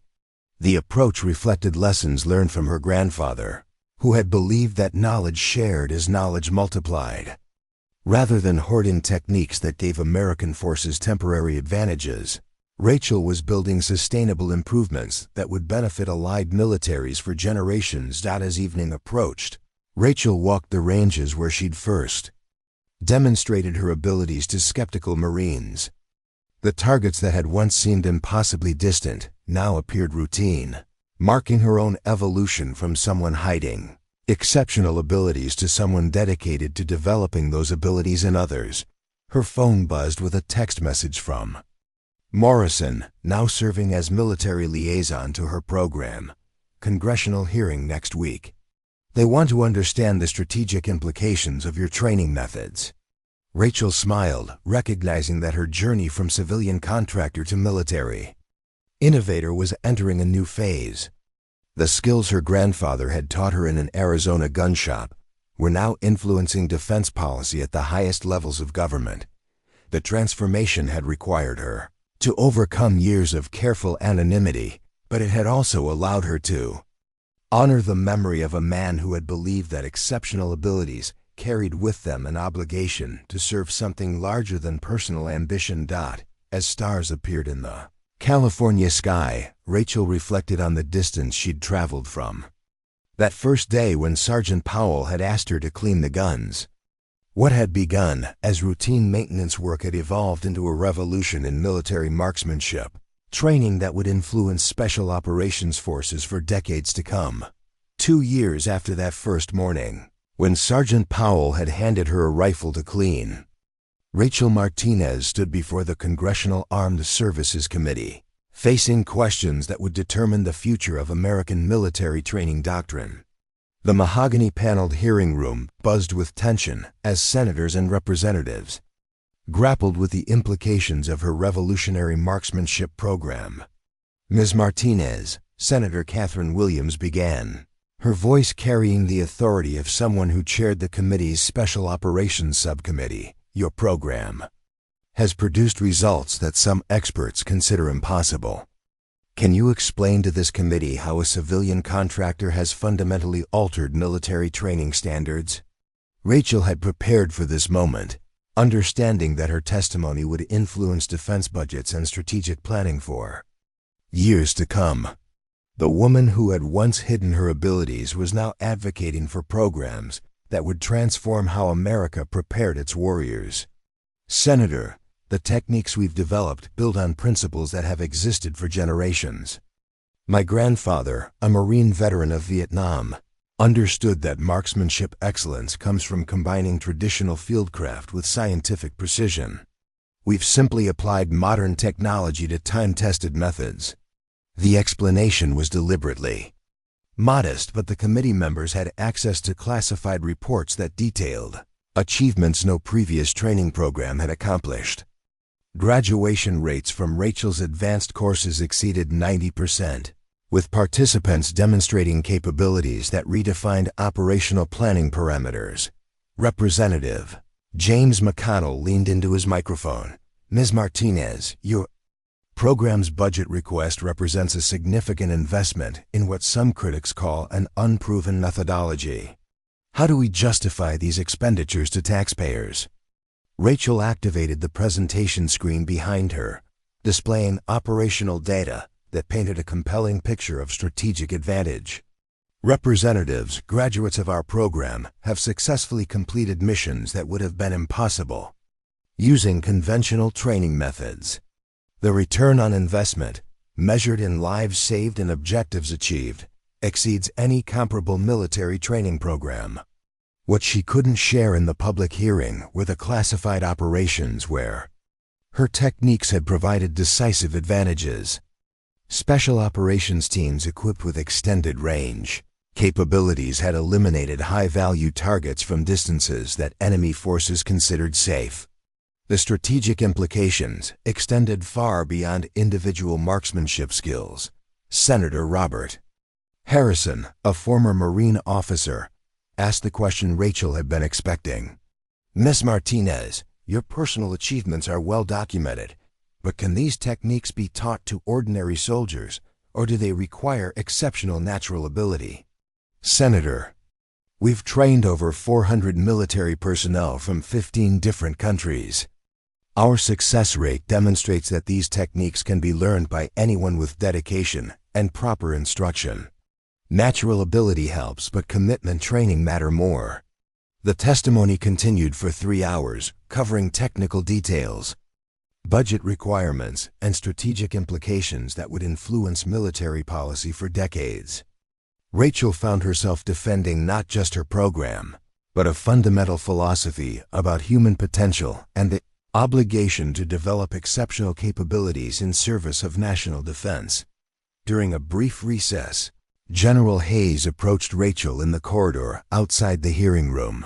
The approach reflected lessons learned from her grandfather, who had believed that knowledge shared is knowledge multiplied. Rather than hoarding techniques that gave American forces temporary advantages, Rachel was building sustainable improvements that would benefit allied militaries for generations. As evening approached, Rachel walked the ranges where she'd first demonstrated her abilities to skeptical Marines. The targets that had once seemed impossibly distant now appeared routine, marking her own evolution from someone hiding exceptional abilities to someone dedicated to developing those abilities in others. Her phone buzzed with a text message from Morrison, now serving as military liaison to her program. congressional hearing next week. They want to understand the strategic implications of your training methods." Rachel smiled, recognizing that her journey from civilian contractor to military innovator was entering a new phase. The skills her grandfather had taught her in an Arizona gun shop were now influencing defense policy at the highest levels of government. The transformation had required her to overcome years of careful anonymity, but it had also allowed her to honor the memory of a man who had believed that exceptional abilities carried with them an obligation to serve something larger than personal ambition. As stars appeared in the California sky, Rachel reflected on the distance she'd traveled from that first day when Sergeant Powell had asked her to clean the guns. What had begun as routine maintenance work had evolved into a revolution in military marksmanship, training that would influence special operations forces for decades to come. 2 years after that first morning, when Sergeant Powell had handed her a rifle to clean, Rachel Martinez stood before the Congressional Armed Services Committee, facing questions that would determine the future of American military training doctrine. The mahogany-paneled hearing room buzzed with tension as senators and representatives grappled with the implications of her revolutionary marksmanship program. Ms. Martinez, Senator Catherine Williams began, her voice carrying the authority of someone who chaired the committee's Special Operations Subcommittee. "Your program has produced results that some experts consider impossible. Can you explain to this committee how a civilian contractor has fundamentally altered military training standards?" Rachel had prepared for this moment, understanding that her testimony would influence defense budgets and strategic planning for years to come. The woman who had once hidden her abilities was now advocating for programs that would transform how America prepared its warriors. "Senator, the techniques we've developed build on principles that have existed for generations. My grandfather, a Marine veteran of Vietnam, understood that marksmanship excellence comes from combining traditional fieldcraft with scientific precision. We've simply applied modern technology to time-tested methods." The explanation was deliberately modest, but the committee members had access to classified reports that detailed achievements no previous training program had accomplished. Graduation rates from Rachel's advanced courses exceeded 90%, with participants demonstrating capabilities that redefined operational planning parameters. Representative James McConnell leaned into his microphone. "Ms. Martinez, your program's budget request represents a significant investment in what some critics call an unproven methodology. How do we justify these expenditures to taxpayers?" Rachel activated the presentation screen behind her, displaying operational data that painted a compelling picture of strategic advantage. "Representatives, graduates of our program, have successfully completed missions that would have been impossible using conventional training methods. The return on investment, measured in lives saved and objectives achieved, exceeds any comparable military training program." What she couldn't share in the public hearing were the classified operations where her techniques had provided decisive advantages. Special operations teams equipped with extended range capabilities had eliminated high-value targets from distances that enemy forces considered safe. The strategic implications extended far beyond individual marksmanship skills. Senator Robert Harrison, a former Marine officer, asked the question Rachel had been expecting. "Ms. Martinez, your personal achievements are well documented, but can these techniques be taught to ordinary soldiers, or do they require exceptional natural ability?" "Senator, we've trained over 400 military personnel from 15 different countries. Our success rate demonstrates that these techniques can be learned by anyone with dedication and proper instruction. Natural ability helps, but commitment training matter more." The testimony continued for 3 hours, covering technical details, budget requirements, and strategic implications that would influence military policy for decades. Rachel found herself defending not just her program, but a fundamental philosophy about human potential and the obligation to develop exceptional capabilities in service of national defense. During a brief recess, General Hayes approached Rachel in the corridor outside the hearing room.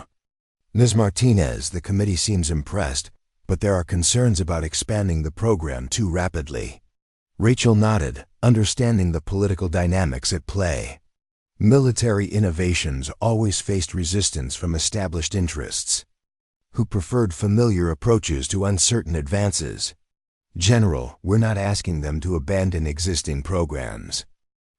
"Ms. Martinez, the committee seems impressed, but there are concerns about expanding the program too rapidly." Rachel nodded, understanding the political dynamics at play. Military innovations always faced resistance from established interests, who preferred familiar approaches to uncertain advances. "General, we're not asking them to abandon existing programs.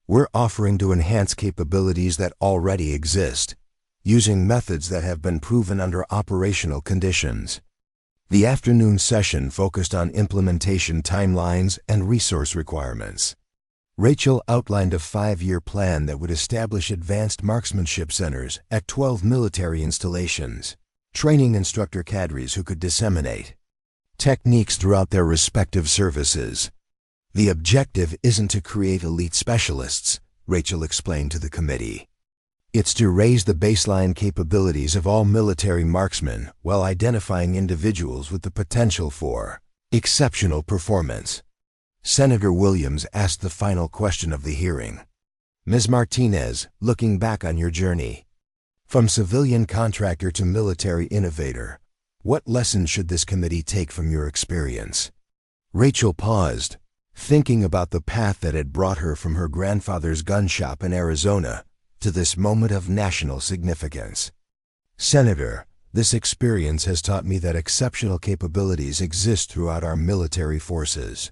We're offering to enhance capabilities that already exist, using methods that have been proven under operational conditions." The afternoon session focused on implementation timelines and resource requirements. Rachel outlined a 5-year plan that would establish advanced marksmanship centers at 12 military installations, training instructor cadres who could disseminate techniques throughout their respective services. "The objective isn't to create elite specialists," Rachel explained to the committee. "It's to raise the baseline capabilities of all military marksmen while identifying individuals with the potential for exceptional performance." Senator Williams asked the final question of the hearing. "Ms. Martinez, looking back on your journey, from civilian contractor to military innovator, what lessons should this committee take from your experience?" Rachel paused, thinking about the path that had brought her from her grandfather's gun shop in Arizona to this moment of national significance. "Senator, this experience has taught me that exceptional capabilities exist throughout our military forces.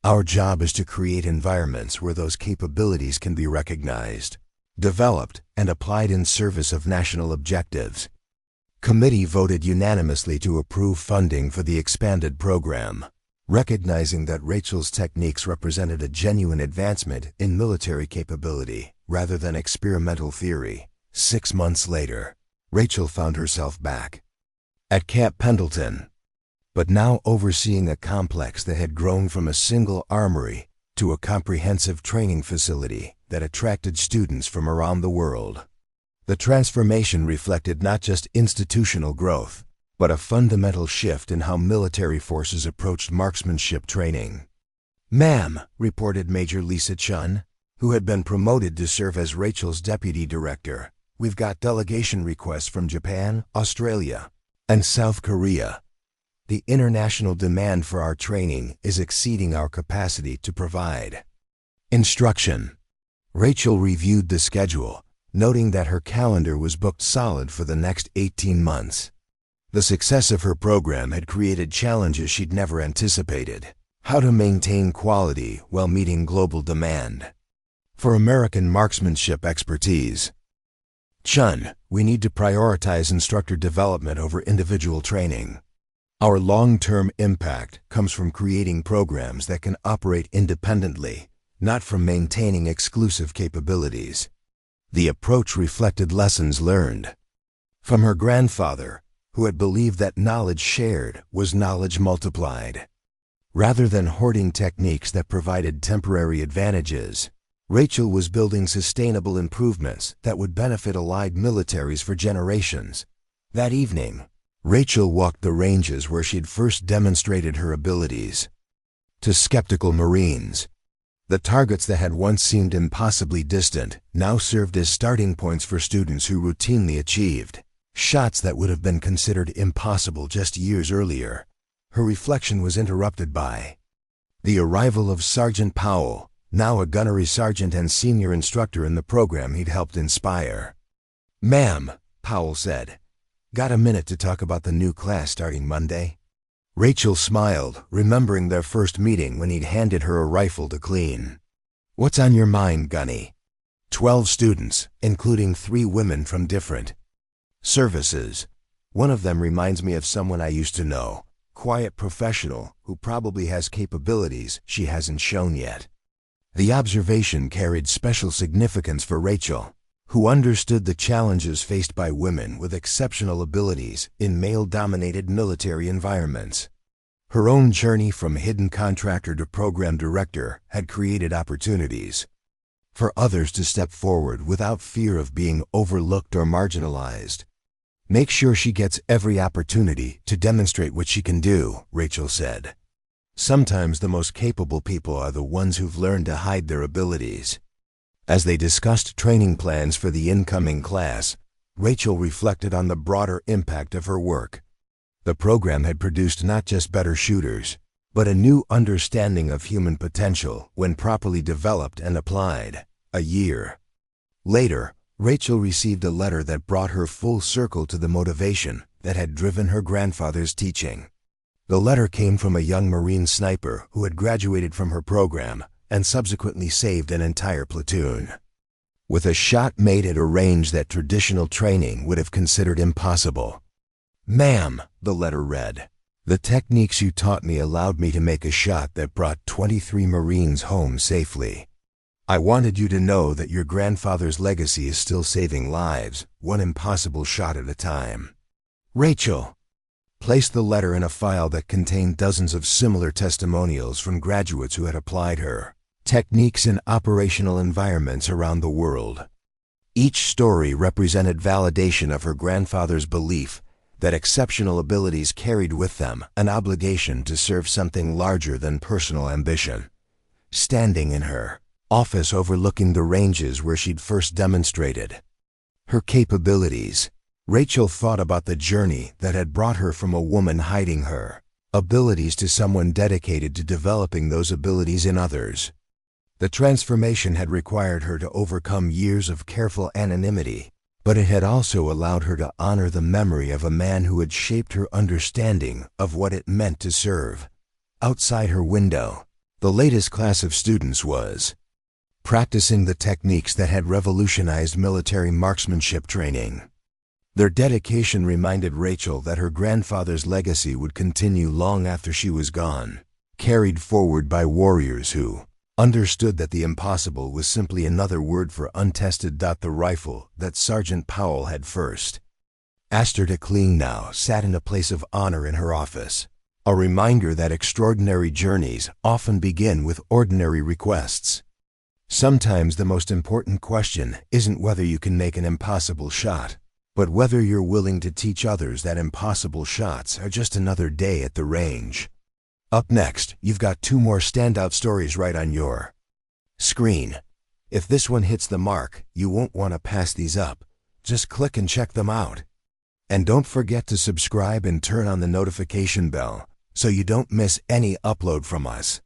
Our job is to create environments where those capabilities can be recognized, developed, and applied in service of national objectives." Committee voted unanimously to approve funding for the expanded program, recognizing that Rachel's techniques represented a genuine advancement in military capability rather than experimental theory. 6 months later, Rachel found herself back at Camp Pendleton, but now overseeing a complex that had grown from a single armory to a comprehensive training facility that attracted students from around the world. The transformation reflected not just institutional growth, but a fundamental shift in how military forces approached marksmanship training. "Ma'am," reported Major Lisa Chun, who had been promoted to serve as Rachel's deputy director, "we've got delegation requests from Japan, Australia, and South Korea. The international demand for our training is exceeding our capacity to provide instruction." Rachel reviewed the schedule, noting that her calendar was booked solid for the next 18 months. The success of her program had created challenges she'd never anticipated: how to maintain quality while meeting global demand for American marksmanship expertise. "Chun, we need to prioritize instructor development over individual training. Our long-term impact comes from creating programs that can operate independently, not from maintaining exclusive capabilities." The approach reflected lessons learned from her grandfather, who had believed that knowledge shared was knowledge multiplied. Rather than hoarding techniques that provided temporary advantages, Rachel was building sustainable improvements that would benefit allied militaries for generations. That evening, Rachel walked the ranges where she'd first demonstrated her abilities. To skeptical Marines, the targets that had once seemed impossibly distant now served as starting points for students who routinely achieved shots that would have been considered impossible just years earlier. Her reflection was interrupted by the arrival of Sergeant Powell, now a gunnery sergeant and senior instructor in the program he'd helped inspire. "Ma'am," Powell said, "got a minute to talk about the new class starting Monday?" Rachel smiled, remembering their first meeting when he'd handed her a rifle to clean. "What's on your mind, Gunny?" 12 students, including 3 women from different services. One of them reminds me of someone I used to know, quiet professional who probably has capabilities she hasn't shown yet. The observation carried special significance for Rachel, who understood the challenges faced by women with exceptional abilities in male-dominated military environments. Her own journey from hidden contractor to program director had created opportunities for others to step forward without fear of being overlooked or marginalized. "Make sure she gets every opportunity to demonstrate what she can do," Rachel said. "Sometimes the most capable people are the ones who've learned to hide their abilities." As they discussed training plans for the incoming class, Rachel reflected on the broader impact of her work. The program had produced not just better shooters, but a new understanding of human potential when properly developed and applied. A year later, Rachel received a letter that brought her full circle to the motivation that had driven her grandfather's teaching. The letter came from a young Marine sniper who had graduated from her program and subsequently saved an entire platoon. With a shot made at a range that traditional training would have considered impossible. "Ma'am," the letter read, "the techniques you taught me allowed me to make a shot that brought 23 Marines home safely. I wanted you to know that your grandfather's legacy is still saving lives, one impossible shot at a time." Rachel placed the letter in a file that contained dozens of similar testimonials from graduates who had applied her techniques in operational environments around the world. Each story represented validation of her grandfather's belief that exceptional abilities carried with them an obligation to serve something larger than personal ambition. Standing in her office overlooking the ranges where she'd first demonstrated her capabilities, Rachel thought about the journey that had brought her from a woman hiding her abilities to someone dedicated to developing those abilities in others. The transformation had required her to overcome years of careful anonymity, but it had also allowed her to honor the memory of a man who had shaped her understanding of what it meant to serve. Outside her window, the latest class of students was practicing the techniques that had revolutionized military marksmanship training. Their dedication reminded Rachel that her grandfather's legacy would continue long after she was gone, carried forward by warriors who understood that the impossible was simply another word for untested. The rifle that Sergeant Powell had first asked her to clean now sat in a place of honor in her office, a reminder that extraordinary journeys often begin with ordinary requests. Sometimes the most important question isn't whether you can make an impossible shot, but whether you're willing to teach others that impossible shots are just another day at the range. Up next, you've got 2 more standout stories right on your screen. If this one hits the mark, you won't want to pass these up. Just click and check them out. And don't forget to subscribe and turn on the notification bell so you don't miss any upload from us.